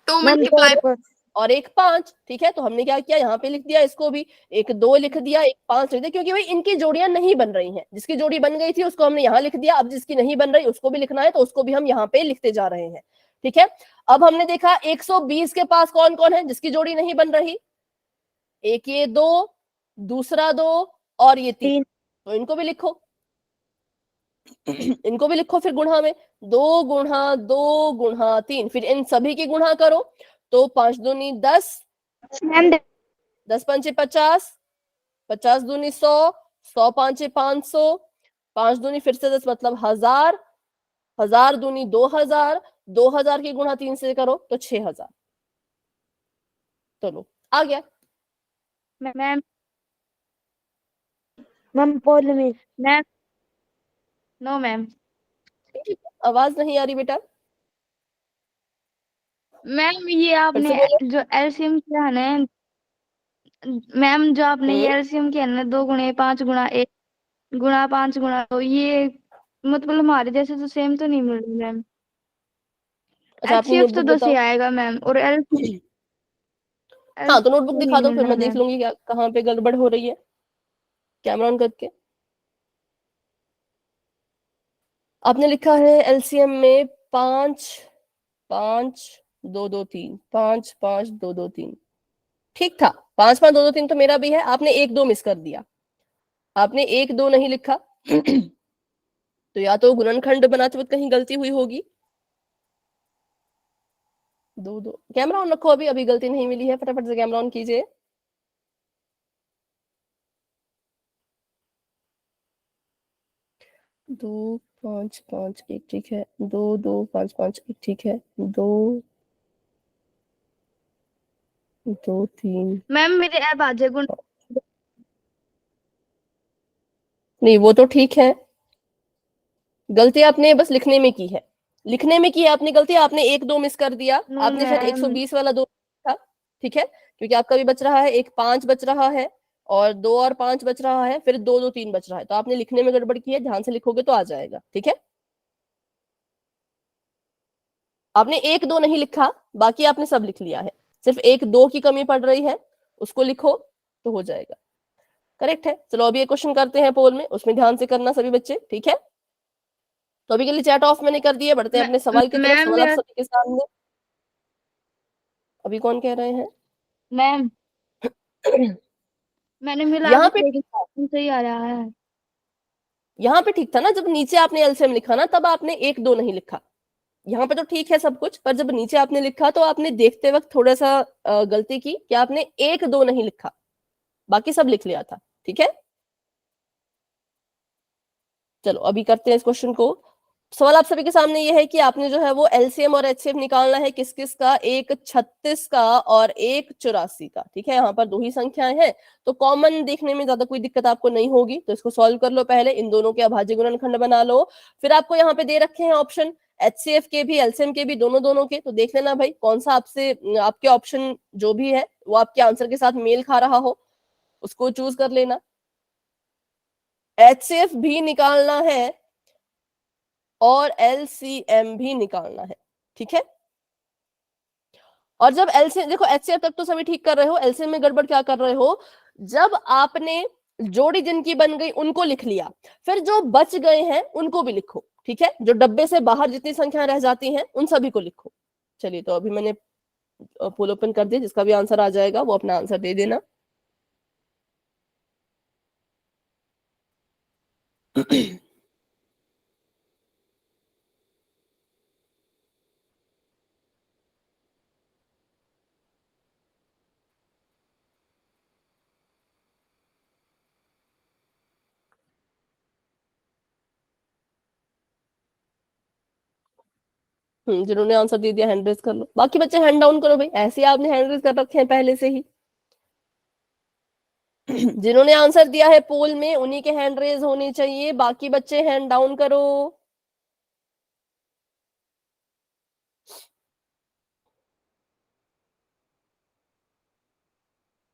2 मल्टीप्लाई और 1 5। ठीक है, तो हमने क्या किया, यहाँ पे लिख दिया इसको भी, 1 2 लिख दिया, 1 5 लिख दिया, क्योंकि भाई इनकी जोड़ियां नहीं बन रही हैं। जिसकी जोड़ी बन गई थी उसको हमने यहाँ लिख दिया, अब जिसकी नहीं बन रही उसको भी लिखना है, तो उसको भी हम यहाँ पे लिखते जा रहे हैं। ठीक है, अब हमने देखा 120 के पास कौन कौन है जिसकी जोड़ी नहीं बन रही? एक ये 2, दूसरा 2 और ये 3। तो इनको भी लिखो, इनको भी लिखो फिर गुणा में, 2 गुणा 2 गुणा 3, फिर इन सभी की गुणा करो। तो 5 दूनी 10, मैम 10 5 50, 50 दूनी 100, 100 5 500, 5 दूनी फिर से 10 मतलब 1000, 1000 दूनी 2000, 2000 की गुणा 3 से करो तो 6000। चलो आ गया। मैम मैम पोल में मैम नो मैम। आवाज नहीं आ रही बेटा, मैम ये फिर आपने से बोलो। जो एलसीएम किया है ना मैम, जो आपने ये एलसीएम किया है ना 2 गुणे 5 गुणा 1 गुणा 5 गुणा 2, ये मतलब हमारे जैसे तो सेम तो नहीं मिल रही मैम। अच्छा अपनी एचसीएफ तो नोटबुक 10 ही बताओ। आएगा मैम, और हाँ तो नोटबुक नहीं दिखा दो, मिल फिर रहा मैं देख मैम। लूंगी क्या कहाँ पे गड़बड़ हो रही है। कैमरा ऑन करके आपने लिखा है एलसीएम में 5 5 2 2 3, 5 5 2 2 3। ठीक था, 5 5 2 2 3 तो मेरा भी है। आपने 1 2 मिस कर दिया, आपने 1 2 नहीं लिखा। तो या तो गुणनखंड बनाते वक्त कहीं गलती हुई होगी। 2 2 कैमरा ऑन रखो, अभी अभी गलती नहीं मिली है, फटाफट से कैमरा ऑन कीजिए। 2 5 5 1 ठीक है, 2 2 5 5 1 ठीक है, 2 2 3 मैम मेरे अभाज्य गुण नहीं, वो तो ठीक है। गलती आपने बस लिखने में की है, लिखने में की है आपने गलती, आपने 1 2 मिस कर दिया, नो आपने शायद मैम 120 वाला 2 था, ठीक है, क्योंकि आपका भी बच रहा है, एक 5 बच रहा है और 2 और 5 बच रहा है, फिर 2 2 3 बच रहा है, तो आपने लिखने में गड़बड़ की है, ध्यान से लिखोगे तो आ जाएगा, ठीक है। आपने 1 2 नहीं लिखा, बाकी आपने सब लिख लिया है, सिर्फ 1 2 की कमी पड़ रही है, उसको लिखो तो हो जाएगा। करेक्ट है। चलो अभी एक क्वेश्चन करते हैं पोल में, उसमें ध्यान से करना सभी बच्चे, ठीक है। तो अभी के लिए चैट ऑफ मैंने कर दिया, बढ़ते हैं अपने सवाल की तरफ। मैम सवाल आप मेरा सभी के सामने। अभी कौन कह रहे हैं? मैम मैंने मिला यहाँ के पे देख ठीक था, सही आ रहा है। यहाँ पे ठीक था ना, जब नीचे आपने एलसीएम लिखा ना तब आपने 1 2 नहीं लिखा। यहाँ पे तो ठीक है सब कुछ, पर जब नीचे आपने लिखा तो आपने देखते वक्त थोड़ा सा गलती की कि आपने 1 2 नहीं लिखा, बाकी सब लिख लिया था, ठीक है। चलो अभी करते हैं इस क्वेश्चन को। सवाल आप सभी के सामने ये है कि आपने जो है वो एलसीएम और एचसीएफ निकालना है, किस किस का, एक 36 का और एक 84 का, ठीक है। यहाँ पर दो ही संख्याएं हैं तो कॉमन देखने में ज्यादा कोई दिक्कत आपको नहीं होगी, तो इसको सॉल्व कर लो पहले, इन दोनों के अभाज्य गुणनखंड बना लो। फिर आपको यहाँ पे दे रखे हैं ऑप्शन, एचसीएफ के भी एलसीएम के भी, दोनों दोनों के, तो देख लेना भाई कौन सा आपसे आपके ऑप्शन जो भी है वो आपके आंसर के साथ मेल खा रहा हो, उसको चूज कर लेना। एचसीएफ भी निकालना है और एलसीएम भी निकालना है, ठीक है। और जब एलसीएम देखो, एचसीएफ तक तो सभी ठीक कर रहे हो, एलसीएम में गड़बड़ क्या कर रहे हो, जब आपने जोड़ी जिनकी बन गई उनको लिख लिया, फिर जो बच गए हैं उनको भी लिखो, ठीक है। जो डब्बे से बाहर जितनी संख्या रह जाती हैं उन सभी को लिखो। चलिए तो अभी मैंने पोल ओपन कर दिया, जिसका भी आंसर आ जाएगा वो अपना आंसर दे देना। जिन्होंने आंसर दे दिया हैंड रेज कर लो, बाकी बच्चे हैंड डाउन करो भाई, ऐसे ही आपने हैंड रेज कर रखे हैं पहले से ही। जिन्होंने आंसर दिया है पोल में उन्हीं के हैंड रेज होने चाहिए, बाकी बच्चे हैंड डाउन करो।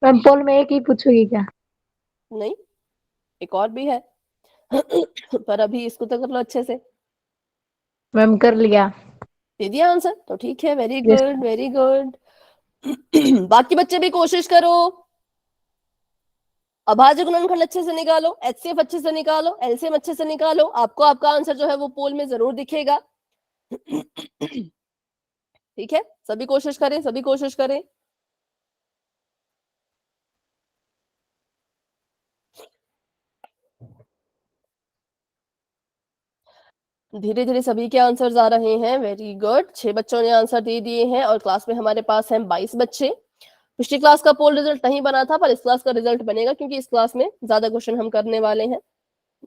मैम पोल में एक ही पूछूंगी क्या? नहीं, एक और भी है। पर अभी इसको तो कर लो अच्छे से। मैम कर लिया। दे दिया आंसर तो ठीक है, very yes. Good very good. बाकी बच्चे भी कोशिश करो, अभाज्य गुणनखंड अच्छे से निकालो, एचसीएफ अच्छे से निकालो, एलसीएम अच्छे से निकालो, आपको आपका आंसर जो है वो पोल में जरूर दिखेगा। ठीक है, सभी कोशिश करें, सभी कोशिश करें। धीरे धीरे सभी के आंसर्स आ रहे हैं, वेरी गुड। 6 बच्चों ने आंसर दे दिए हैं और क्लास में हमारे पास हैं 22 बच्चे। पिछली क्लास का पोल रिजल्ट नहीं बना था, पर इस क्लास का रिजल्ट बनेगा क्योंकि इस क्लास में ज्यादा क्वेश्चन हम करने वाले हैं,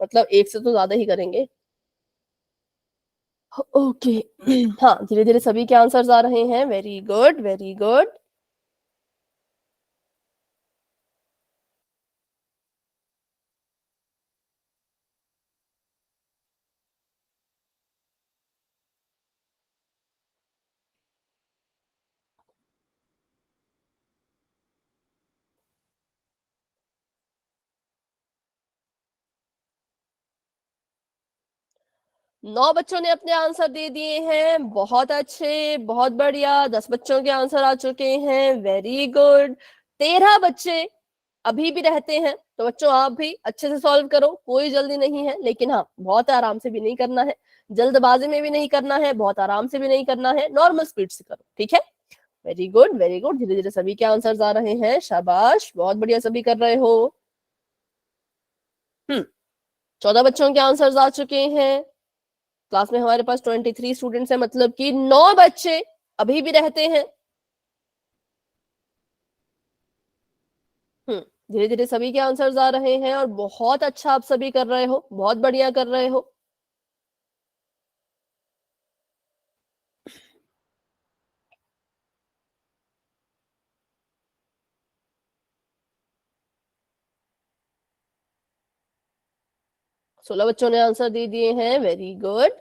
मतलब एक से तो ज्यादा ही करेंगे। ओके। हाँ, धीरे धीरे सभी के आंसर्स आ रहे हैं, वेरी गुड वेरी गुड। नौ बच्चों ने अपने आंसर दे दिए हैं, बहुत अच्छे, बहुत बढ़िया। 10 बच्चों के आंसर आ चुके हैं, वेरी गुड। 13 बच्चे अभी भी रहते हैं, तो बच्चों आप भी अच्छे से सॉल्व करो, कोई जल्दी नहीं है, लेकिन हाँ बहुत आराम से भी नहीं करना है, जल्दबाजी में भी नहीं करना है, बहुत आराम से भी नहीं करना है, नॉर्मल स्पीड से करो, ठीक है। Very good very good. धीरे धीरे सभी के आंसर्स आ रहे हैं, शाबाश, बहुत बढ़िया सभी कर रहे हो। 14 बच्चों के आंसर्स आ चुके हैं। क्लास में हमारे पास 23 स्टूडेंट्स हैं, मतलब कि 9 बच्चे अभी भी रहते हैं। धीरे धीरे सभी के आंसर्स आ रहे हैं और बहुत अच्छा आप सभी कर रहे हो, बहुत बढ़िया कर रहे हो। 16 बच्चों ने आंसर दे दिए हैं, वेरी गुड।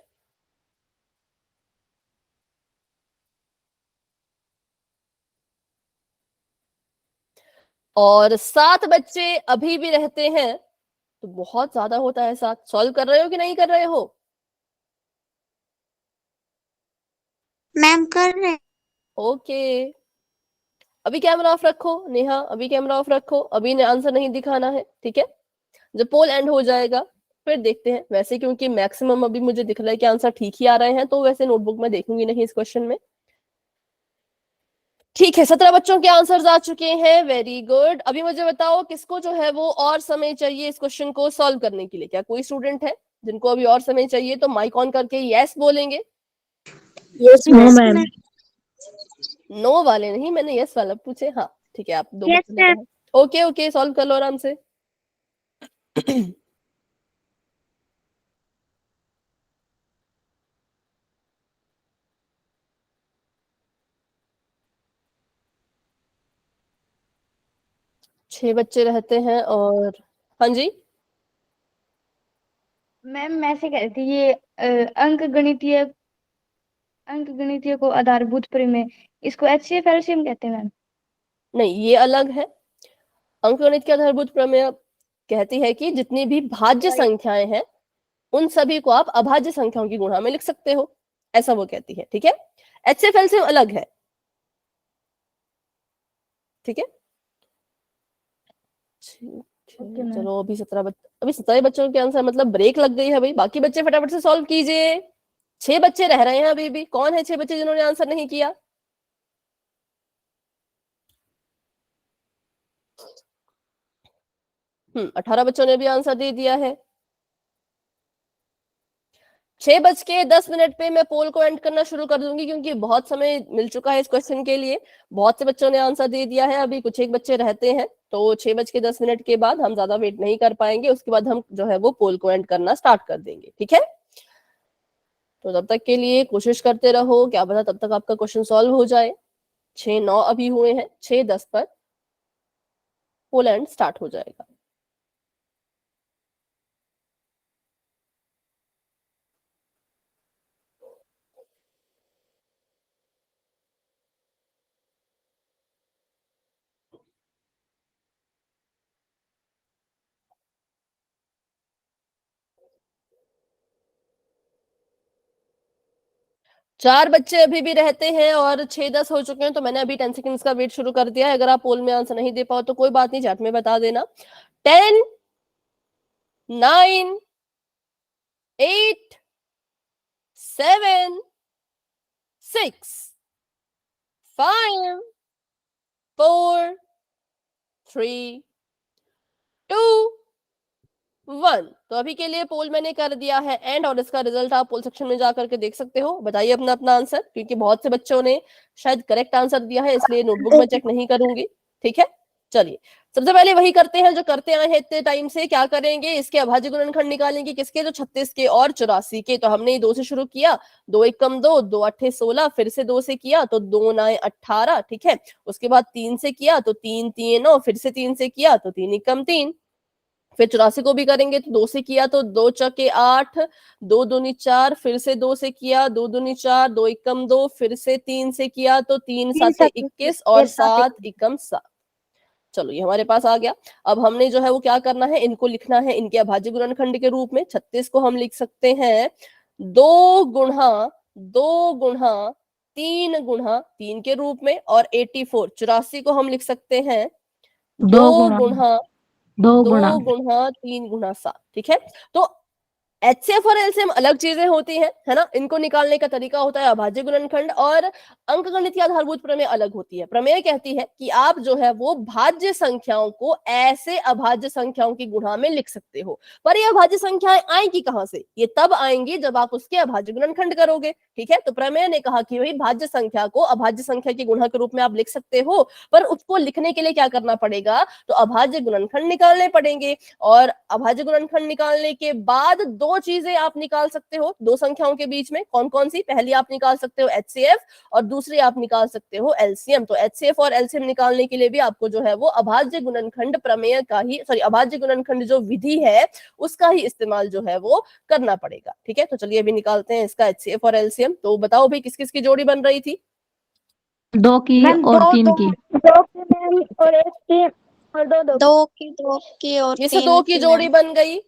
और 7 बच्चे अभी भी रहते हैं, तो बहुत ज्यादा होता है 7। सॉल्व कर रहे हो कि नहीं कर रहे हो? मैम कर रहे। ओके, अभी कैमरा ऑफ रखो नेहा, अभी कैमरा ऑफ रखो, अभी ने आंसर नहीं दिखाना है, ठीक है। जब पोल एंड हो जाएगा फिर देखते हैं। वैसे क्योंकि मैक्सिमम अभी मुझे दिख रहा है कि आंसर ठीक ही आ रहे हैं, तो वैसे नोटबुक में देखूंगी नहीं इस क्वेश्चन में। ठीक है, 17 बच्चों के आंसर्स आ चुके हैं, वेरी गुड। अभी मुझे बताओ किसको जो है वो और समय चाहिए इस क्वेश्चन को सॉल्व करने के लिए? क्या कोई स्टूडेंट है जिनको अभी और समय चाहिए? तो माइक ऑन करके यस बोलेंगे। Yes no ma'am. Ma'am. No वाले नहीं, मैंने यस वाला पूछे। हाँ ठीक है, आप 2 Yes, बच्चों ने कहा। ओके ओके, सॉल्व कर लो आराम से। छह बच्चे रहते हैं और हाँ जी मैम मैं से कह रही थी ये अंक गणितीय को आधारभूत प्रमेय, इसको HCF एलसीएम कहते हैं मैम। नहीं, ये अलग है। अंकगणित के आधारभूत प्रमेय कहती है कि जितनी भी भाज्य संख्याएं हैं उन सभी को आप अभाज्य संख्याओं की गुणा में लिख सकते हो, ऐसा वो कहती है, ठीक है। HCF एलसीएम अलग है, ठीक है। Okay ma'am. चलो अभी 17 बच्चों के आंसर, मतलब ब्रेक लग गई है भाई। बाकी बच्चे फटाफट से सॉल्व कीजिए। 6 बच्चे रह रहे हैं अभी भी। कौन है 6 बच्चे जिन्होंने आंसर नहीं किया? 18 बच्चों ने भी आंसर दे दिया है। 6:10 पे मैं पोल को एंड करना शुरू कर दूंगी, क्योंकि बहुत समय मिल चुका है इस क्वेश्चन के लिए। बहुत से बच्चों ने आंसर दे दिया है, अभी कुछ एक बच्चे रहते हैं, तो 6:10 के बाद हम ज्यादा वेट नहीं कर पाएंगे। उसके बाद हम जो है वो पोल को एंड करना स्टार्ट कर देंगे, ठीक है। तो तब तक के लिए कोशिश करते रहो, क्या पता तब तक आपका क्वेश्चन सॉल्व हो जाए। 6:09 अभी हुए हैं, 6:10 पर पोल एंड स्टार्ट हो जाएगा। चार बच्चे अभी भी रहते हैं और 6:10 हो चुके हैं, तो मैंने अभी 10 सेकंड्स का वेट शुरू कर दिया है। अगर आप पोल में आंसर नहीं दे पाओ तो कोई बात नहीं, चैट में बता देना। 10 9 8 7 6 5 4 3 2 1। तो अभी के लिए पोल मैंने कर दिया है एंड, और इसका रिजल्ट आप पोल सेक्शन में जाकर के देख सकते हो। बताइए अपना अपना आंसर, क्योंकि बहुत से बच्चों ने शायद करेक्ट आंसर दिया है, इसलिए नोटबुक में चेक नहीं करूंगी, ठीक है। चलिए सबसे पहले वही करते हैं जो करते आए हैं इतने टाइम से। क्या करेंगे? इसके अभाज्य गुणनखंड निकालेंगे। किसके? तो 36 के और 84 के। तो हमने 2 से शुरू किया, 2 1 कम 2, 2 8 16, फिर से 2 से किया तो 2 9 18, ठीक है। उसके बाद 3 से किया तो 3 3 9, फिर से 3 से किया तो 3 1 कम 3, फिर 84 को भी करेंगे तो 2 से किया तो 2 चौके 8, 2 दूनी 4, फिर से 2 से किया, 2 दूनी 4, 2 एकम 2, फिर से 3 से किया तो 3 7 21 और 7 एकम 7। चलो ये हमारे पास आ गया। अब हमने जो है वो क्या करना है, इनको लिखना है इनके अभाज्य गुणनखंड के रूप में। 36 को हम लिख सकते हैं 2 गुणा 2 गुणा 3 गुणा 3 के रूप में, और 84 को हम लिख सकते हैं 2 गुणा 2 गुणा 3 गुणा 7, ठीक है। तो HCF और LCM अलग चीजें होती हैं, है ना। इनको निकालने का तरीका होता है अभाज्य गुणनखंड, और अंकगणित की आधारभूत प्रमेय अलग होती है। प्रमेय कहती है कि आप जो है वो भाज्य संख्याओं को ऐसे अभाज्य संख्याओं की गुणा में लिख सकते हो। पर ये अभाज्य संख्याएं आएंगी कहां से? ये तब आएंगी जब आप उसके अभाज्य गुणनखंड करोगे, ठीक है। तो प्रमेय ने कहा कि भाई भाज्य संख्या को अभाज्य संख्या की गुणा के रूप में आप लिख सकते हो, पर उसको लिखने के लिए क्या करना पड़ेगा? तो अभाज्य गुणनखंड निकालने पड़ेंगे, और अभाज्य गुणनखंड निकालने के बाद 2 दो चीजें आप निकाल सकते हो दो संख्याओं के बीच में, कौन कौन सी? पहली आप निकाल सकते हो HCF और दूसरी आप निकाल सकते हो LCM। तो HCF और LCM निकालने के लिए भी आपको जो है वो अभाज्य गुणनखंड प्रमेय का ही अभाज्य गुणनखंड जो विधि है उसका ही इस्तेमाल जो है वो करना पड़ेगा। ठीक है, तो चलिए अभी निकालते हैं इसका HCF और LCM। तो बताओ भाई किस किस की जोड़ी बन रही थी? 2 की मैम और दो 3 दो की। दो की मैम और एक की और दो दो की और इस 2 तीन की की जोड़ी मैम। बन गई,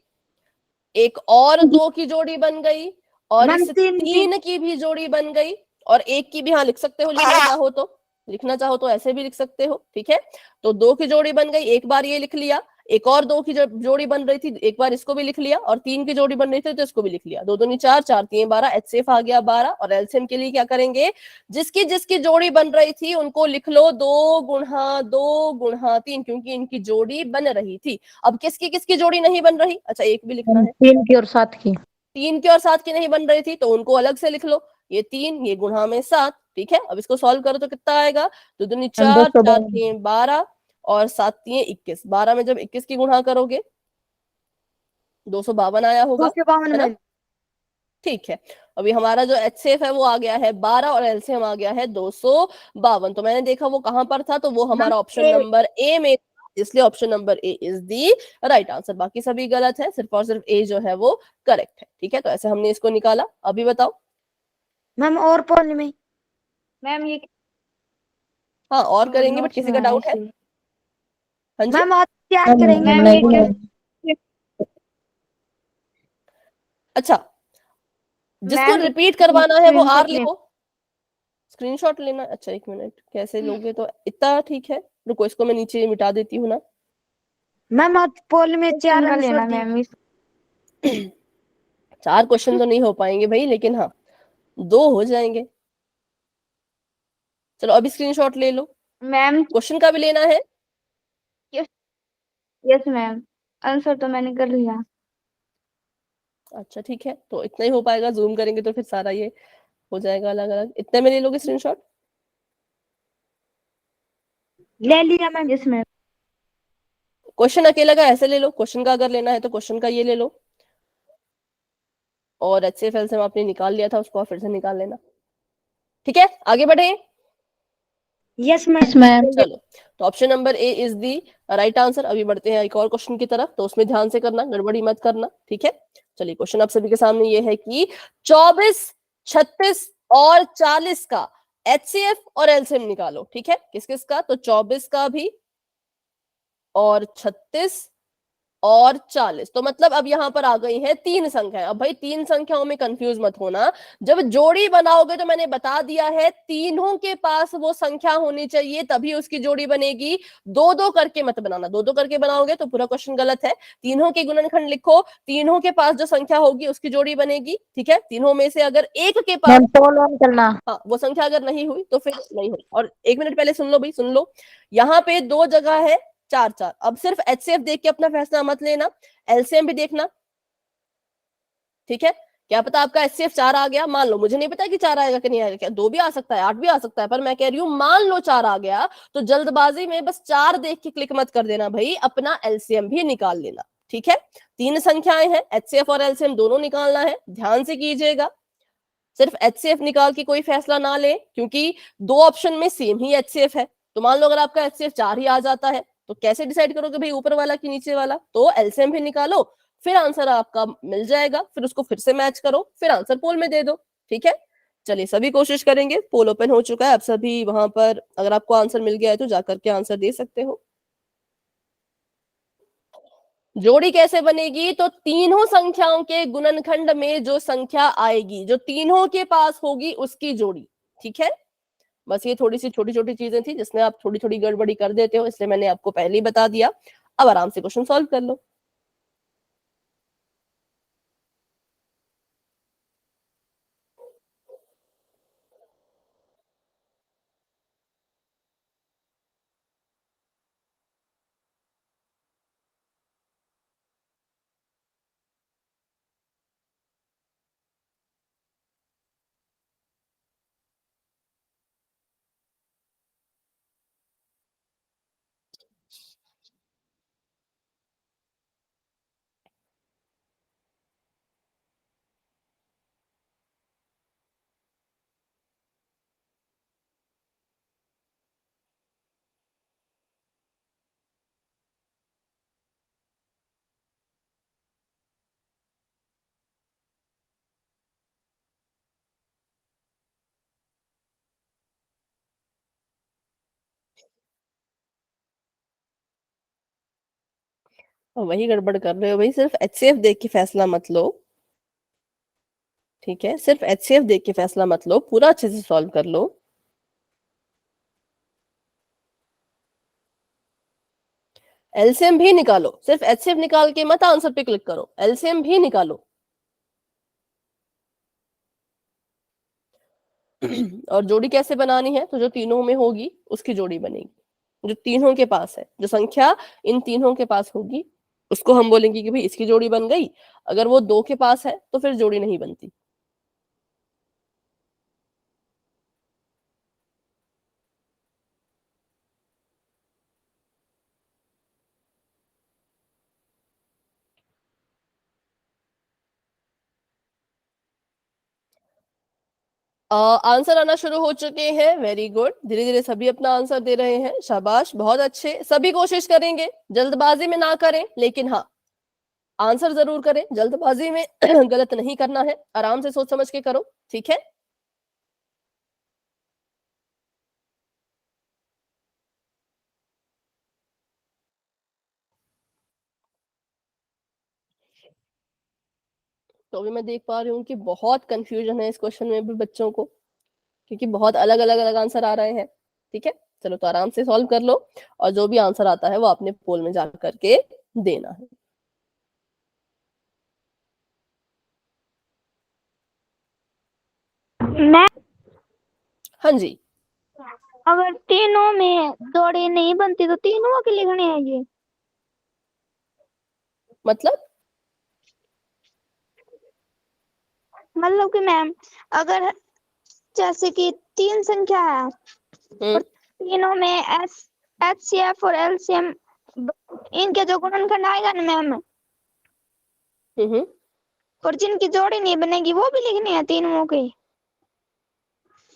एक और 2 की जोड़ी बन गई, और मैम इस तीन की 3 की भी जोड़ी बन गई, और एक की भी हाँ लिख सकते हो, लिखना चाहो तो ऐसे भी लिख सकते हो। ठीक है, तो 2 की जोड़ी बन गई, एक बार ये लिख लिया, एक और 2 की जोड़ी बन रही थी, एक बार इसको भी लिख लिया, और 3 की जोड़ी बन रही थी तो इसको भी लिख लिया। 2 दूनी 4, 4 तीन 12, HCF आ गया 12। और एलसीएम के लिए क्या करेंगे? जिसकी जिसकी जोड़ी बन रही थी उनको लिख लो 2 गुणा 2 गुणा 3, क्योंकि इनकी जोड़ी बन रही थी। अब किसकी किसकी जोड़ी नहीं बन रही? अच्छा, एक भी लिखना है। 3 की और 7 की। 3 की और 7 की नहीं बन रही थी तो उनको अलग से लिख लो, ये 3 ये गुणा में 7। ठीक है, अब इसको सॉल्व करो तो कितना आएगा? 2 दूनी 4, 4 तीन 12 और 7 तीन 21। 12 में जब 21 की गुणा करोगे 252 आया होगा, 252 है ना? मैम। ठीक है, अभी हमारा जो HCF है वो आ गया है 12 और LCM आ गया है 252। तो मैंने देखा वो कहां पर था, तो वो हमारा ऑप्शन नंबर ए में, इसलिए option number A is the right answer. बाकी सभी गलत है, सिर्फ और सिर्फ ए जो है वो करेक्ट है। ठीक है, तो ऐसे हमने इसको निकाला। अभी बताओ। मैम और पोल में मैम ये हाँ और करेंगे, बट नोट्स किसी में का है डाउट है? इसलिए। हाँ जी, मैम आज क्या करेंगे? मैम ये अच्छा, जिसको मैम रिपीट करवाना है वो आर स्क्रीनशॉट ले लिखो, स्क्रीनशॉट लेना। अच्छा एक मिनट, कैसे लोगे? तो इतना ठीक है, रुको इसको मैं नीचे मिटा देती हूँ ना। मैम आज पोल में 4 सिंगल आंसर लेना दिए। मैम इस 4 क्वेश्चन तो नहीं हो पाएंगे भाई, लेकिन हाँ 2 हो जाएंगे। चलो अभी स्क्रीनशॉट ले लो। मैम। क्वेश्चन का भी लेना है? यस मैम, आंसर तो मैंने कर लिया। अच्छा ठीक है, तो इतना ही हो पाएगा, जूम करेंगे तो फिर सारा ये हो जाएगा अलग अलग। इतने में ले लोगे स्क्रीनशॉट? ले लिया मैम। Yes ma'am. क्वेश्चन अकेला का ऐसे ले लो, क्वेश्चन का अगर लेना है तो क्वेश्चन का ये ले लो, और HCF से आपने निकाल लिया था उसको फिर से निकाल लेना। ठीक है, आगे बढ़े। Yes yes ma'am. मैम। चलो, तो option number A is the right answer. अभी बढ़ते हैं एक और क्वेश्चन की तरफ, तो उसमें ध्यान से करना, गड़बड़ी मत करना। ठीक है, चलिए क्वेश्चन आप सभी के सामने ये है कि 24, 36 और 40 का HCF और LCM निकालो। ठीक है, किस किस का? तो 24 का भी, और 36 और 40। तो मतलब अब यहाँ पर आ गई है 3 संख्याएं। अब भाई 3 संख्याओं में कंफ्यूज मत होना, जब जोड़ी बनाओगे तो मैंने बता दिया है तीनों के पास वो संख्या होनी चाहिए तभी उसकी जोड़ी बनेगी। 2-2 करके मत बनाना, 2-2 करके बनाओगे तो पूरा क्वेश्चन गलत है। तीनों के गुणनखंड लिखो, तीनों के पास जो संख्या होगी उसकी जोड़ी बनेगी। ठीक है, तीनों में से अगर एक के पास, मैम पोल ऑन करना। हाँ वो संख्या अगर नहीं हुई तो फिर नहीं हुई। और एक मिनट पहले सुन लो भाई, सुन लो, यहाँ पे 2 जगह है 4-4। अब सिर्फ HCF देख के अपना फैसला मत लेना, LCM भी देखना। ठीक है, क्या पता आपका HCF 4 आ गया, मान लो, मुझे नहीं पता कि 4 आएगा कि नहीं आएगा, क्या 2 भी आ सकता है 8 भी आ सकता है, पर मैं कह रही हूँ मान लो 4 आ गया, तो जल्दबाजी में बस 4 देख के क्लिक मत कर देना भाई, अपना LCM भी निकाल लेना। ठीक है, 3 संख्याएं हैं, HCF और LCM दोनों निकालना है, ध्यान से कीजिएगा। सिर्फ HCF निकाल के कोई फैसला ना ले, क्योंकि 2 ऑप्शन में सेम ही HCF है। तो मान लो अगर आपका HCF 4 ही आ जाता है तो कैसे डिसाइड करोगे भाई ऊपर वाला कि नीचे वाला? तो LCM भी निकालो, फिर आंसर आपका मिल जाएगा, फिर उसको फिर से मैच करो, फिर आंसर पोल में दे दो। ठीक है, चलिए सभी कोशिश करेंगे। पोल ओपन हो चुका है, आप सभी वहां पर अगर आपको आंसर मिल गया है तो जाकर के आंसर दे सकते हो। जोड़ी कैसे बनेगी? तो तीनों संख्याओं के गुणनखंड में जो संख्या आएगी, जो तीनों के पास होगी, उसकी जोड़ी। ठीक है, बस ये थोड़ी सी छोटी छोटी चीजें थी जिसमें आप थोड़ी थोड़ी गड़बड़ी कर देते हो, इसलिए मैंने आपको पहले ही बता दिया। अब आराम से क्वेश्चन सॉल्व कर लो। और वही गड़बड़ कर रहे हो भाई। सिर्फ एचसीएफ देख के फैसला मत लो, ठीक है? सिर्फ एचसीएफ देख के फैसला मत लो, पूरा अच्छे से सॉल्व कर लो। एलसीएम भी निकालो, सिर्फ एचसीएफ निकाल के मत आंसर पे क्लिक करो, एलसीएम भी निकालो। और जोड़ी कैसे बनानी है? तो जो तीनों में होगी उसकी जोड़ी बनेगी, जो तीनों के पास है, जो संख्या इन तीनों के पास होगी उसको हम बोलेंगे कि भाई इसकी जोड़ी बन गई। अगर वो 2 के पास है तो फिर जोड़ी नहीं बनती। आंसर आना शुरू हो चुके हैं, वेरी गुड। धीरे धीरे सभी अपना आंसर दे रहे हैं, शाबाश, बहुत अच्छे। सभी कोशिश करेंगे, जल्दबाजी में ना करें, लेकिन हाँ आंसर जरूर करें। जल्दबाजी में गलत नहीं करना है, आराम से सोच समझ के करो, ठीक है? तो अभी मैं देख पा रही हूँ कि बहुत कंफ्यूजन है इस क्वेश्चन में भी बच्चों को, क्योंकि बहुत अलग अलग अलग आंसर आ रहे हैं, ठीक है? चलो तो आराम से सॉल्व कर लो, और जो भी आंसर आता है वो आपने पोल में जा करके देना है। मैं हाँ जी। अगर तीनों में जोड़ी नहीं बनती तो तीनों के लिखने हैं ये। मतलब मतलब कि मैम अगर जैसे कि 3 संख्या है और तीनों में एचसीएफ और एलसीएम इनके जो गुणनखंड आएगा ना मैम, और जिनकी जोड़ी नहीं बनेगी वो भी लिखनी है तीनों के।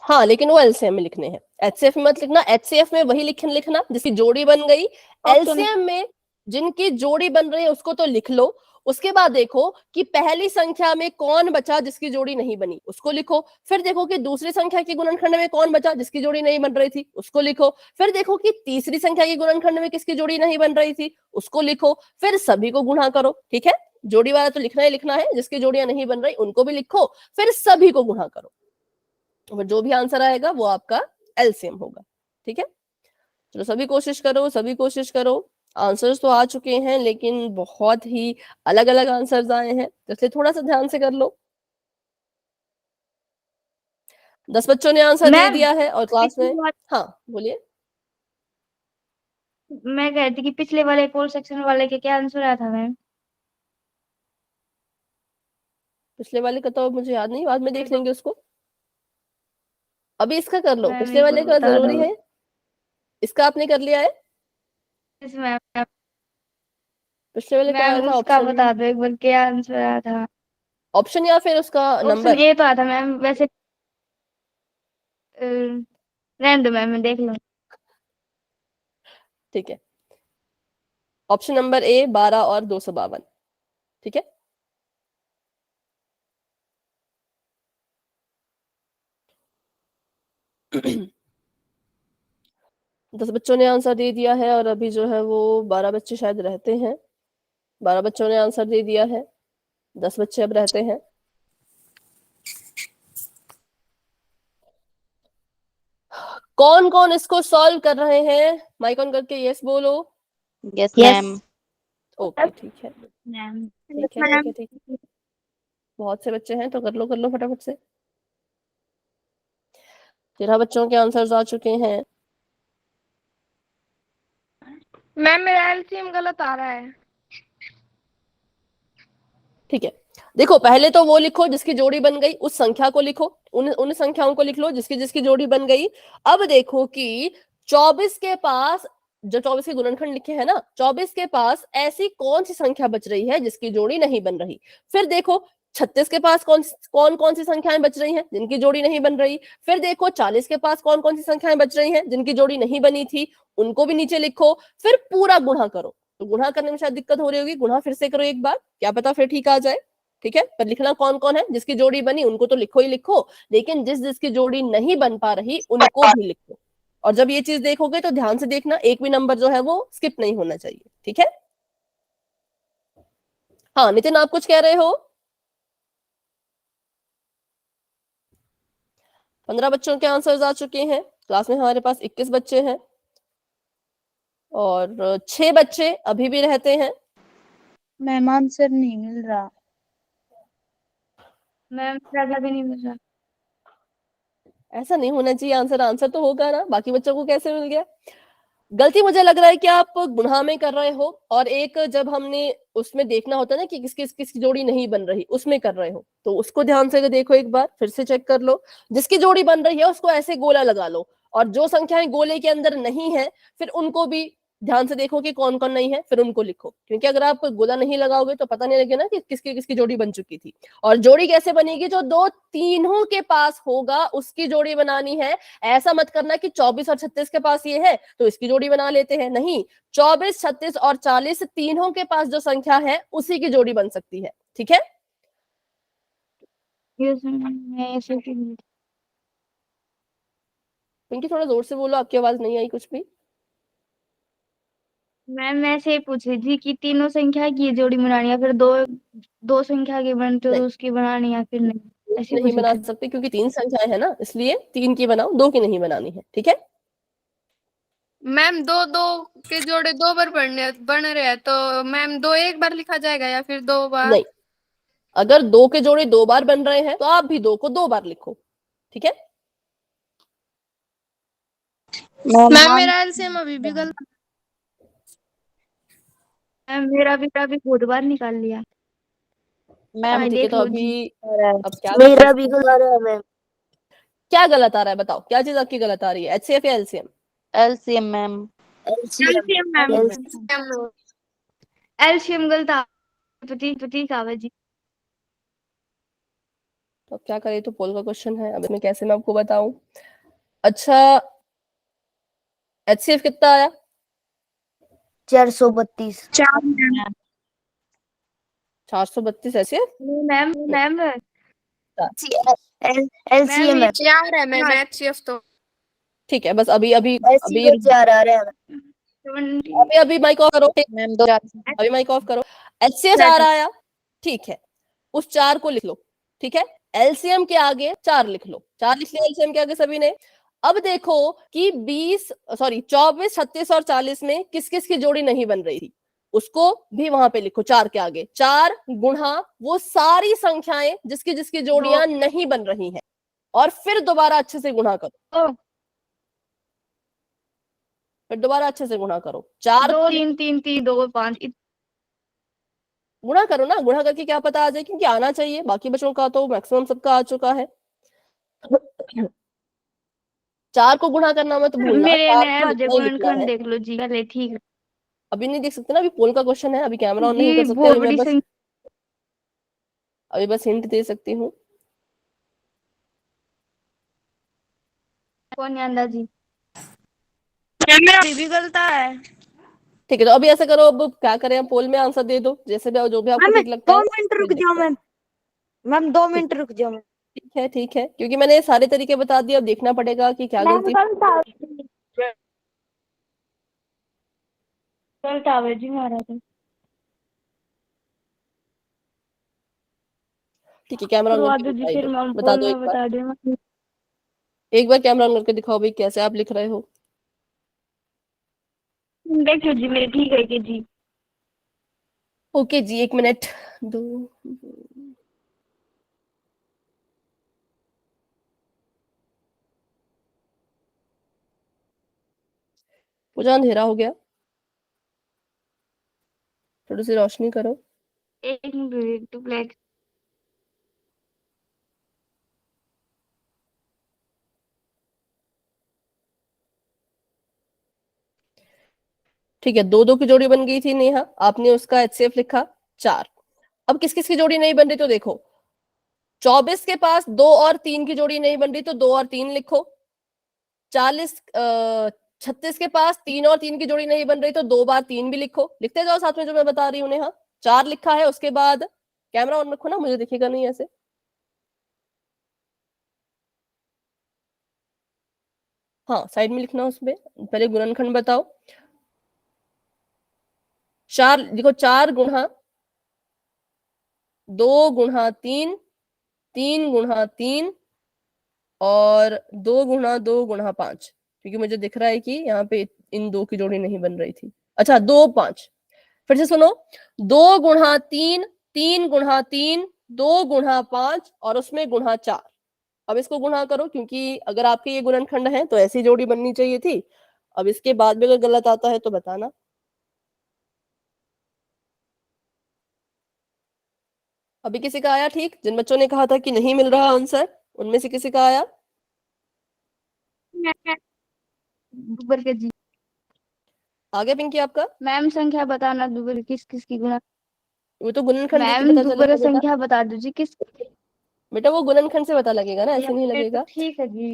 हाँ, लेकिन वो एलसीएम में लिखने हैं, एचसीएफ में मत लिखना। एचसीएफ में वही लिखना जिसकी जोड़ी बन गई। एलसीएम में जिनकी जोड़ी बन रही है उसको तो लिख लो। उसके बाद देखो कि पहली संख्या में कौन बचा जिसकी जोड़ी नहीं बनी, उसको लिखो। फिर देखो कि दूसरी संख्या के गुणनखंड में कौन बचा जिसकी जोड़ी नहीं बन रही थी, उसको लिखो। फिर देखो कि तीसरी संख्या के गुणनखंड में किसकी जोड़ी नहीं बन रही थी, उसको लिखो। फिर सभी को गुणा करो, ठीक है? जोड़ी वाला तो लिखना ही लिखना है, जिसकी जोड़ियां नहीं बन रही उनको भी लिखो, फिर सभी को गुणा करो। जो भी आंसर आएगा वो आपका एलसीएम होगा, ठीक है? चलो सभी कोशिश करो, सभी कोशिश करो। आंसर्स तो आ चुके हैं, लेकिन बहुत ही अलग अलग आंसर्स आए हैं, इसलिए थोड़ा सा ध्यान से कर लो। 10 बच्चों ने आंसर दे दिया है और क्लास में। हाँ बोलिए। मैं कह रही थी कि पिछले वाले पोल सेक्शन वाले के क्या आंसर आया था मैम? पिछले वाले का तो मुझे याद नहीं, बाद में देख लेंगे उसको। अभी इसका कर लो, मैम पिछले एक वाले बार का बता जरूरी दो। है। इसका आपने कर लिया है? Yes ma'am. पिछले वाले का आया मैम था उसका ऑप्शन, बता दो एक बार क्या आंसर आया था। ऑप्शन या फिर उसका ऑप्शन नंबर? ए तो आया था मैम, वैसे रहने दो मैम, मैं देख लूँ। ठीक है, ऑप्शन नंबर ए 12 और 252, ठीक है? दस बच्चों ने आंसर दे दिया है, और अभी जो है वो 12 बच्चे शायद रहते हैं। 12 बच्चों ने आंसर दे दिया है, 10 बच्चे अब रहते हैं। कौन कौन इसको सॉल्व कर रहे हैं? माइक ऑन करके यस बोलो। Yes ma'am. ओके ठीक है, मैम ठीक है, ठीक है, ठीक है। बहुत से बच्चे हैं तो कर लो फटाफट से। 13 बच्चों के आंसर्स आ चुके हैं। मैम मेरा एलसीएम गलत आ रहा है। ठीक है, देखो पहले तो वो लिखो जिसकी जोड़ी बन गई, उस संख्या को लिखो, उन संख्याओं को लिख लो जिसकी जिसकी जोड़ी बन गई। अब देखो कि 24 के पास, जो 24 के गुणनखंड लिखे हैं ना, 24 के पास ऐसी कौन सी संख्या बच रही है जिसकी जोड़ी नहीं बन रही। फिर देखो 36 के पास कौन कौन सी संख्याएं बच रही हैं जिनकी जोड़ी नहीं बन रही। फिर देखो 40 के पास कौन कौन सी संख्याएं बच रही हैं जिनकी जोड़ी नहीं बनी थी, उनको भी नीचे लिखो। फिर पूरा गुणा करो। तो गुणा करने में शायद दिक्कत हो रही होगी, गुणा फिर से करो एक बार, क्या पता फिर ठीक आ जाए, ठीक है? पर लिखना कौन कौन है, जिसकी जोड़ी बनी उनको तो लिखो ही लिखो, लेकिन जिस जिसकी जोड़ी नहीं बन पा रही उनको भी लिखो। और जब ये चीज देखोगे तो ध्यान से देखना, एक भी नंबर जो है वो स्किप नहीं होना चाहिए, ठीक है? हाँ नितिन, आप कुछ कह रहे हो? 15 बच्चों के आंसर्स आ चुके हैं। क्लास में हमारे पास 21 बच्चे हैं और 6 बच्चे अभी भी रहते हैं। मैम आंसर नहीं मिल रहा। मैम मेरा भी नहीं मिल रहा। ऐसा नहीं होना चाहिए, आंसर आंसर तो होगा ना, बाकी बच्चों को कैसे मिल गया? गलती मुझे लग रहा है कि आप गुणा में कर रहे हो, और एक जब हमने उसमें देखना होता है ना कि किसकी जोड़ी नहीं बन रही, उसमें कर रहे हो, तो उसको ध्यान से देखो, एक बार फिर से चेक कर लो। जिसकी जोड़ी बन रही है उसको ऐसे गोला लगा लो, और जो संख्याएं गोले के अंदर नहीं है फिर उनको भी ध्यान से देखो कि कौन कौन नहीं है, फिर उनको लिखो। क्योंकि अगर आप गोला नहीं लगाओगे तो पता नहीं लगेगा ना कि किसकी किसकी जोड़ी बन चुकी थी। और जोड़ी कैसे बनेगी? जो दो तीनों के पास होगा उसकी जोड़ी बनानी है। ऐसा मत करना कि 24 और 36 के पास ये है तो इसकी जोड़ी बना लेते हैं, नहीं। 24, 36 और 40 तीनों के पास जो संख्या है उसी की जोड़ी बन सकती है, ठीक है? मैं ऐसे पिंकी थोड़ा जोर से बोलो, आपकी आवाज नहीं आई कुछ भी। मैम ऐसे ही पूछ रही थी कि तीनों संख्या की जोड़ी बनानी है, फिर दो दो संख्या की बनते नहीं, तो उसकी बनानी है, फिर नहीं ऐसे नहीं पूछ बना रही थी। सकते क्योंकि 3 संख्याएं है ना, इसलिए 3 की बनाओ, 2 की नहीं बनानी है, ठीक है? मैम दो दो के जोड़े 2 बार बन रहे हैं तो मैम 2 एक बार लिखा जाएगा या फिर 2 बार? नहीं, अगर 2 के जोड़े 2 बार बन रहे हैं तो आप भी 2 को 2 बार लिखो, ठीक है? मैम मेरा एलसीएम अभी भी गलत। मैम मेरा भी बहुत बार निकाल लिया। मैम ठीक है, देख तो लो अभी जी। अब क्या मेरा भी गलत आ रहा है मैम। क्या गलत आ रहा है? बताओ क्या चीज आपकी गलत आ रही है, एचसीएफ या LCM? LCM ma'am. LCM ma'am. LCM गलत आ प्रतीक आवे जी। तो अब क्या करें, तो पोल का क्वेश्चन है, अब इसमें कैसे मैं आपको बताऊं। अच्छा, एचसीएफ कितना आया? 432। 432 एचसीएफ। मैम मैम एलसीएम है। 4 है मैम एचसीएफ तो। ठीक है, बस अभी अभी ऐसी अभी को 4 आ रहा है। अभी अभी माइक ऑफ करो, मैम 2 अभी माइक ऑफ करो। एचसीएफ 4 आया, ठीक है, उस 4 को लिख लो, ठीक है? एलसीएम के आगे 4 लिख लो, 4 लिख लिया एलसीएम के आगे सभी ने। अब देखो कि 24, 36 और 40 में किस किस की जोड़ी नहीं बन रही थी, उसको भी वहां पे लिखो 4 के आगे। 4 गुणा वो सारी संख्याएं जिसकी जिसकी जोड़ियां नहीं बन रही हैं, और फिर दोबारा अच्छे से गुणा करो, फिर दोबारा अच्छे से गुणा करो। 4 दो तीन तीन तीन 2 5 गुणा करो ना, गुणा करके क्या पता आ जाए, क्योंकि आना चाहिए। बाकी बच्चों का तो मैक्सिमम सबका आ चुका है। 4 को गुणा करना मत भूलना, मेरे 4 नए को भाज्य लिखना ही लिखना गुणनखंड है। देख लो जी पहले। ठीक है अभी नहीं देख सकते ना, अभी पोल का क्वेश्चन है, अभी कैमरा ऑन नहीं जी, कर सकते। बहुत बड़ी संख्या। अभी बस हिंट दे सकती हूँ। कौन आंदा जी? मेरा भी गलत है। ठीक है, तो अभी ऐसा करो, अब क्या करें, हम पोल में आंसर दे दो, जैसे भी जो भी आपको मैम ठीक लगता 2 है। मिनट रुक फिर जाओ देखते हैं। मैम। मैम 2 ठीक मिनट रुक जाओ मैम। ठीक है, ठीक है, क्योंकि मैंने सारे तरीके बता दिए, अब देखना पड़ेगा कि क्या गलती। गलत आवे जी हमारा तो। ठीक है, कैमरा ऑन करवा करके दो जी, दिखाई फिर दो, मैं बता बोल दो में एक बार। बता दूंगा। एक बार कैमरा ऑन करके दिखाओ भाई, कैसे आप लिख रहे हो। देखो जी मेरे ठीक है कि जी। ओके जी, 1 मिनट दो। पूजा अंधेरा हो गया, थोड़ी सी रोशनी करो। एक मिनट टू ब्लैक। ठीक है, 2 2 की जोड़ी बन गई थी नेहा, आपने उसका एचसीएफ लिखा 4। अब किस किस की जोड़ी नहीं बन रही, तो देखो 24 के पास 2 और 3 की जोड़ी नहीं बन रही, तो 2 और 3 लिखो। 36 के पास 3 और 3 की जोड़ी नहीं बन रही, तो 2 बार 3 भी लिखो। लिखते जाओ साथ में जो मैं बता रही हूँ नेहा। 4 लिखा है, उसके बाद कैमरा ऑन रखो ना, मुझे दिखेगा नहीं ऐसे। हाँ, साइड में लिखना उसमें। पहले गुणनखंड बताओ। 4 देखो, 4 गुणा 2 गुणा 3, 3 गुणा 3 और 2 गुणा 2 गुणा 5, क्योंकि मुझे दिख रहा है कि यहाँ पे इन दो की जोड़ी नहीं बन रही थी। अच्छा 2 5, फिर से सुनो, 2 गुणा 3, 3 गुणा 3, 2 गुणा 5 और उसमें गुणा 4। अब इसको गुणा करो, क्योंकि अगर आपके ये गुणनखंड है तो ऐसी जोड़ी बननी चाहिए थी। अब इसके बाद भी अगर गलत आता है तो बताना। अभी किसी का आया ठीक? जिन बच्चों ने कहा था कि नहीं मिल रहा आंसर, उनमें से किसी का आया? दुबर के जी। आगे पिंकी आपका? मैम संख्या बताना दुबर किस किस की गुणा। वो तो गुणनखंड देख के मैम पता दुबर चलेगा बेटा। संख्या बता दीजिए किस। बेटा वो गुणनखंड से पता लगेगा ना, ऐसे नहीं तो लगेगा। ठीक है जी।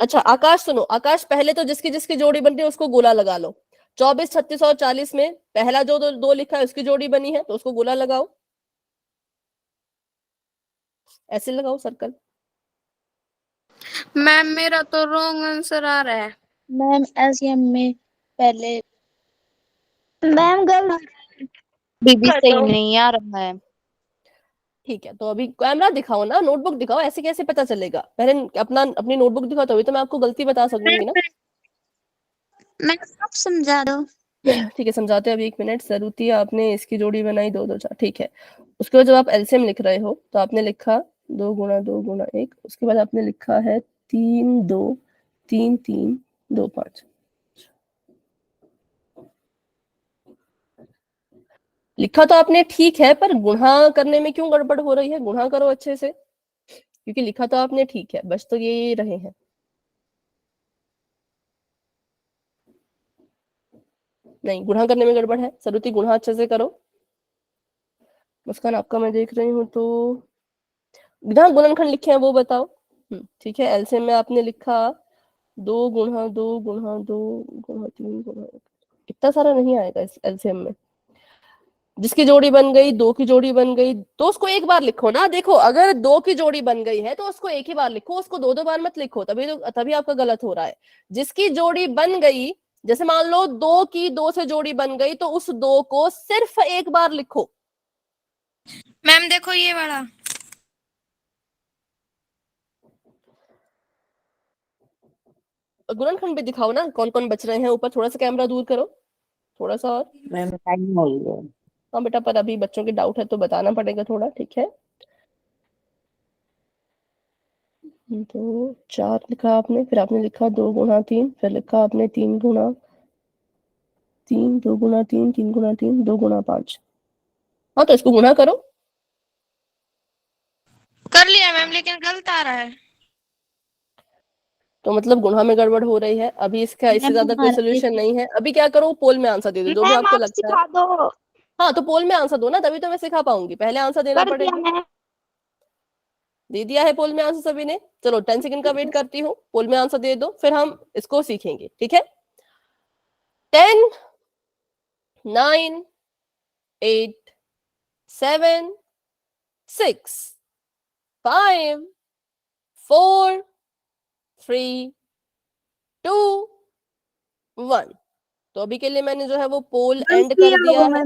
अच्छा आकाश सुनो, आकाश पहले तो जिसकी जिसकी जोड़ी बन रही है उसको गोला लगा लो। 24 36 और 40 में पहला जो दो लिखा है उसकी जोड़ी बनी है तो उसको गोला लगाओ, ऐसे लगाओ सर्कल। मैम मेरा तो रॉन्ग आंसर आ रहा है। मैम एलसीएम में पहले मैम गलत बीबी कर सही दो। नहीं आ रहा है। ठीक है, तो अभी कैमरा दिखाओ ना, नोटबुक दिखाओ, ऐसे कैसे पता चलेगा? पहले अपनी नोटबुक दिखाओ तभी तो मैं आपको गलती बता सकूंगी ना। मैम आप समझा दो। ठीक है समझाते हैं अभी, 1 मिनट। सरुति आपने इसकी जोड़ी बनाई 2 2 4, ठीक है। उसके बाद जब आप एलसीएम लिख रहे हो तो आपने लिखा 2 गुणा 2 गुणा 1, उसके बाद आपने लिखा है 3 2 3 3 2 5। लिखा तो आपने ठीक है, पर गुणा करने में क्यों गड़बड़ हो रही है? गुणा करो अच्छे से, क्योंकि लिखा तो आपने ठीक है, बस तो ये रहे हैं। नहीं, गुणा करने में गड़बड़ है। सरुति गुणा अच्छे से करो। मुस्कान आपका मैं देख रही हूँ तो जहाँ गुणनखंड लिखे हैं वो बताओ। ठीक है, एलसीएम में आपने लिखा 2 गुणा 2 गुणा 2 गुणा 3 गुणा 1। इतना सारा नहीं आएगा इस एलसीएम में। जिसकी जोड़ी बन गई, 2 की जोड़ी बन गई तो उसको एक बार लिखो ना। देखो अगर 2 की जोड़ी बन गई है तो उसको एक ही बार लिखो, उसको 2 2 बार मत लिखो, तभी आपका गलत हो रहा है। जिसकी जोड़ी बन गई, जैसे मान लो 2 की 2 से जोड़ी बन गई तो उस 2 को सिर्फ एक बार लिखो। मैम देखो ये वाला। गुणनखंड भी दिखाओ ना, कौन कौन बच रहे हैं ऊपर। थोड़ा सा कैमरा दूर करो, थोड़ा सा और। मैम टाइम हो गया। हाँ बेटा, पर अभी बच्चों के डाउट है तो बताना पड़ेगा थोड़ा, ठीक है। तो 4 लिखा आपने, फिर आपने लिखा 2 गुणा 3, फिर लिखा आपने 3 गुणा 3, 2 गुणा 3, 3 गुणा 3, 2 गुणा 5। हाँ तो इसको गुणा करो। कर लिया मैम, लेकिन गलत आ रहा है। तो मतलब गुणा में गड़बड़ हो रही है। अभी इसका इससे मैम ज्यादा कोई हमारा सोल्यूशन नहीं है। अभी क्या करो, पोल में आंसर दे दो जो भी मैम आपको आप लगता है। सिखा दो। हाँ तो पोल में आंसर दो ना, तभी तो मैं सिखा पाऊंगी। पहले आंसर देना कर दिया पड़ेगा। मैम। दे दिया है पोल में आंसर सभी ने? चलो 10 सेकंड का वेट करती हूँ, पोल में आंसर दे दो, फिर हम इसको सीखेंगे, ठीक है। 10 9 8 7 6 5 4 3 2 1। तो अभी के लिए मैंने जो है वो पोल एंड कर दिया है।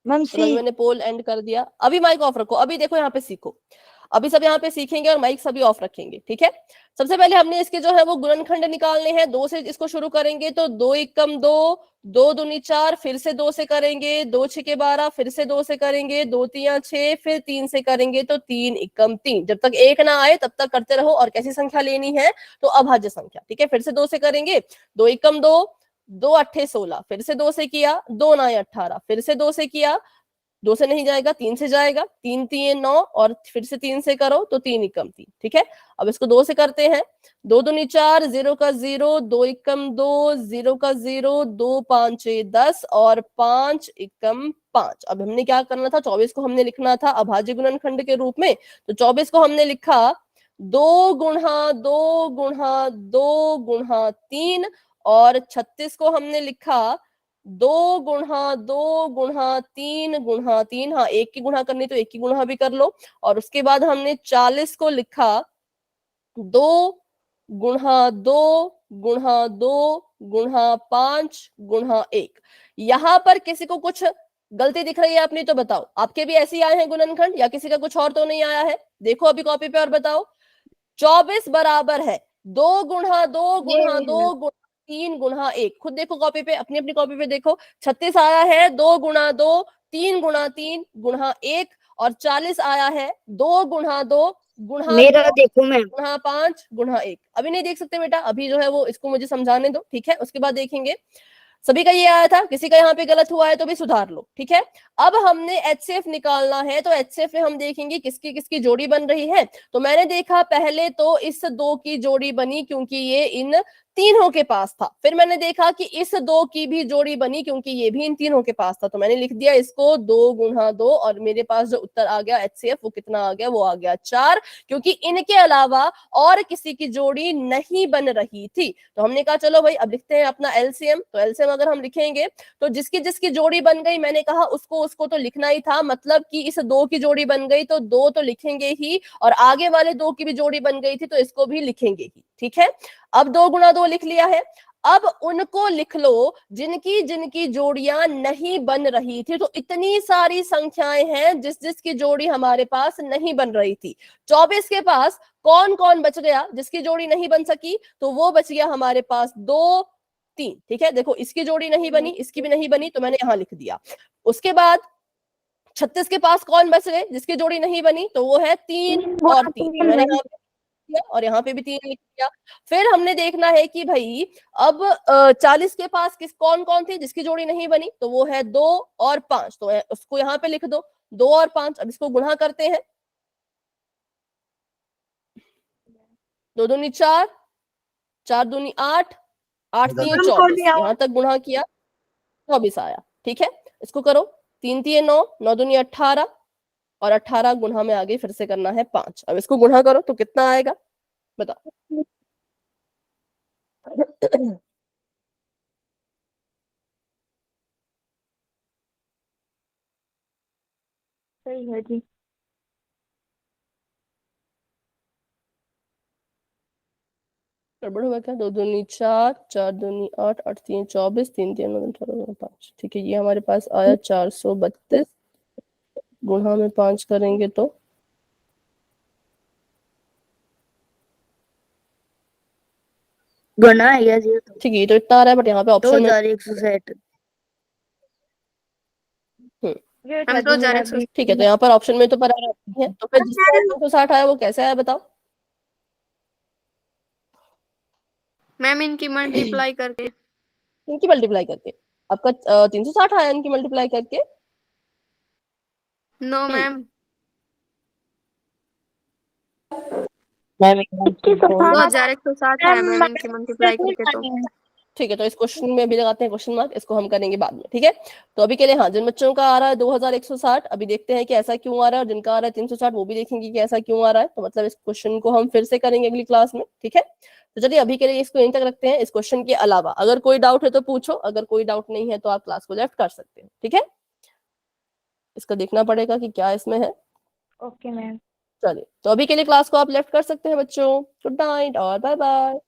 मैम चलो अभी सी। मैंने पोल एंड कर दिया। अभी माइक ऑफ रखो। अभी देखो यहाँ पे सीखो। अभी सब यहाँ पे सीखेंगे और माइक सभी ऑफ रखेंगे, ठीक है। सबसे पहले हमने इसके जो है वो गुणनखंड निकालने हैं। 2 से इसको शुरू करेंगे तो 2 एकम 2, 2 दूनी 4, फिर से 2 से करेंगे, 2 6 12, फिर से 2 से करेंगे, 2 3 6, फिर 3 से करेंगे तो 3 एकम 3। जब तक 1 ना आए तब तक करते रहो। और कैसी संख्या लेनी है? तो अभाज्य संख्या, ठीक है। फिर से 2 से करेंगे, 2 एकम 2, 2 अट्ठे 16, फिर से 2 से किया, 2 9 18, फिर से 2 से किया, 2 से नहीं जाएगा, 3 से जाएगा, 3 3 9 और फिर से 3 से करो तो 3 एकम 3, ठीक है। अब इसको 2 से करते हैं। 2 दूनी 4, 0 का 0, 2 एकम 2, 0 का 0, 2 5 10 और 5 एकम 5। अब हमने क्या करना था? 24 को हमने लिखना था अभाज्य गुणनखंड के रूप में। तो 24 को हमने लिखा 2 गुणा 2 गुणा 2 गुणा 3 और 36 को हमने लिखा 2 गुणा 2 गुणा 3 गुणा 3। हाँ, एक की गुणा करनी तो एक की गुणा भी कर लो। और उसके बाद हमने 40 को लिखा 2 गुणा 2 गुणा 2 गुणा 5 गुणा 1। यहां पर किसी को कुछ गलती दिख रही है अपनी तो बताओ। आपके भी ऐसे ही आए हैं गुणनखंड या किसी का कुछ और तो नहीं आया है? देखो अभी कॉपी पे और बताओ। 24 बराबर है 2 गुणा 2 गुणा 2 गुणा 3 गुणा 1। खुद देखो कॉपी पे, अपनी अपनी कॉपी पे देखो। 36 आया है 2 गुणा 2 3 गुणा 3 गुणा 1, और 40 आया है 2 गुणा 2 गुणा मेरा देखो मैम, गुणा 5 गुणा 1। अभी नहीं देख सकते बेटा, अभी जो है वो इसको मुझे समझाने दो, ठीक है? उसके बाद देखेंगे। सभी का ये आया था, किसी का यहाँ पे गलत हुआ है तो भी सुधार लो, ठीक है? अब हमने HCF निकालना है, तो HCF में हम देखेंगे किसकी किसकी जोड़ी बन रही है। तो मैंने देखा पहले तो इस 2 की जोड़ी बनी क्योंकि ये इन तीनों के पास था। फिर मैंने देखा कि इस 2 की भी जोड़ी बनी क्योंकि ये भी इन तीनों के पास था। तो मैंने लिख दिया इसको 2 गुणा 2, और मेरे पास जो उत्तर आ गया HCF वो कितना आ गया? वो आ गया 4, क्योंकि इनके अलावा और किसी की जोड़ी नहीं बन रही थी। तो हमने कहा चलो भाई अब लिखते हैं अपना LCM। तो LCM अगर हम लिखेंगे तो जिसकी जिसकी जोड़ी बन गई, मैंने कहा उसको तो लिखना ही था, मतलब कि इस 2 की जोड़ी बन गई तो 2 तो लिखेंगे ही, और आगे वाले 2 की भी जोड़ी बन गई थी तो इसको भी लिखेंगे ही, ठीक है? अब 2 गुणा 2 लिख लिया है। अब उनको लिख लो जिनकी जिनकी जोड़ियां नहीं बन रही थी। तो इतनी सारी संख्याएं हैं जिस जिसकी जोड़ी हमारे पास नहीं बन रही थी। 24 के पास कौन कौन बच गया जिसकी जोड़ी नहीं बन सकी? तो वो बच गया हमारे पास 2 3, ठीक है? देखो इसकी जोड़ी नहीं बनी, इसकी भी नहीं बनी, तो मैंने यहां लिख दिया। उसके बाद 36 के पास कौन बच गए जिसकी जोड़ी नहीं बनी? तो वो है 3 और 3, मैंने यहाँ पे दिया और यहाँ पे भी 3 लिख दिया। फिर हमने देखना है कि भाई अब 40 के पास किस कौन कौन थे जिसकी जोड़ी नहीं बनी? तो वो है 2 और 5, तो उसको यहाँ पे लिख दो 2 और 5। अब इसको गुणा करते हैं, 2 दूनी 4, 4 दूनी 8, 8 3 24, यहाँ तक गुणा किया 24 आया, ठीक है? इसको करो 3 3 9, 9 दूनी 18, और 18 गुणा में आगे फिर से करना है 5। अब इसको गुणा करो तो कितना आएगा बताओ? सही है जी। गड़बड़ हुआ क्या? 2 दूनी 4, 4 दूनी 8, 8 3 24, 3 3 9 18 5, ठीक है? ये हमारे पास आया 432, गुणा में 5 करेंगे तो गुना है या जी? ठीक है, ये तो इतना आ रहा है, बट यहाँ पे ऑप्शन में 2160। हम 2160। ठीक है, तो यहाँ पर ऑप्शन में तो पर है, तो फिर जिसका 360 आया वो कैसे आया बताओ? मैम इनकी मल्टीप्लाई करके। इनकी मल्टीप्लाई करके। आपका 360 आया इनकी मल्टीप्लाई करके? नो मैम, मैम 2160 है मैम इनकी मल्टीप्लाई करके। तो ठीक है, तो इस क्वेश्चन में भी लगाते हैं क्वेश्चन मार्क, इसको हम करेंगे बाद में, ठीक है? तो अभी के लिए हाँ, जिन बच्चों का आ रहा है 2160, अभी देखते हैं कि ऐसा क्यों आ रहा है, और जिनका आ रहा है 360 वो भी देखेंगे कि ऐसा क्यों आ रहा है। तो मतलब इस क्वेश्चन को हम फिर से करेंगे अगली क्लास में, ठीक है? तो चलिए अभी के लिए इसको यहीं तक रखते हैं। इस क्वेश्चन के अलावा अगर कोई डाउट है तो पूछो, अगर कोई डाउट नहीं है तो आप क्लास को लेफ्ट कर सकते हैं, ठीक है? इसका देखना पड़ेगा कि क्या इसमें है। Okay ma'am. चलिए, तो अभी के लिए क्लास को आप लेफ्ट कर सकते हैं बच्चों। गुड नाइट और बाय बाय।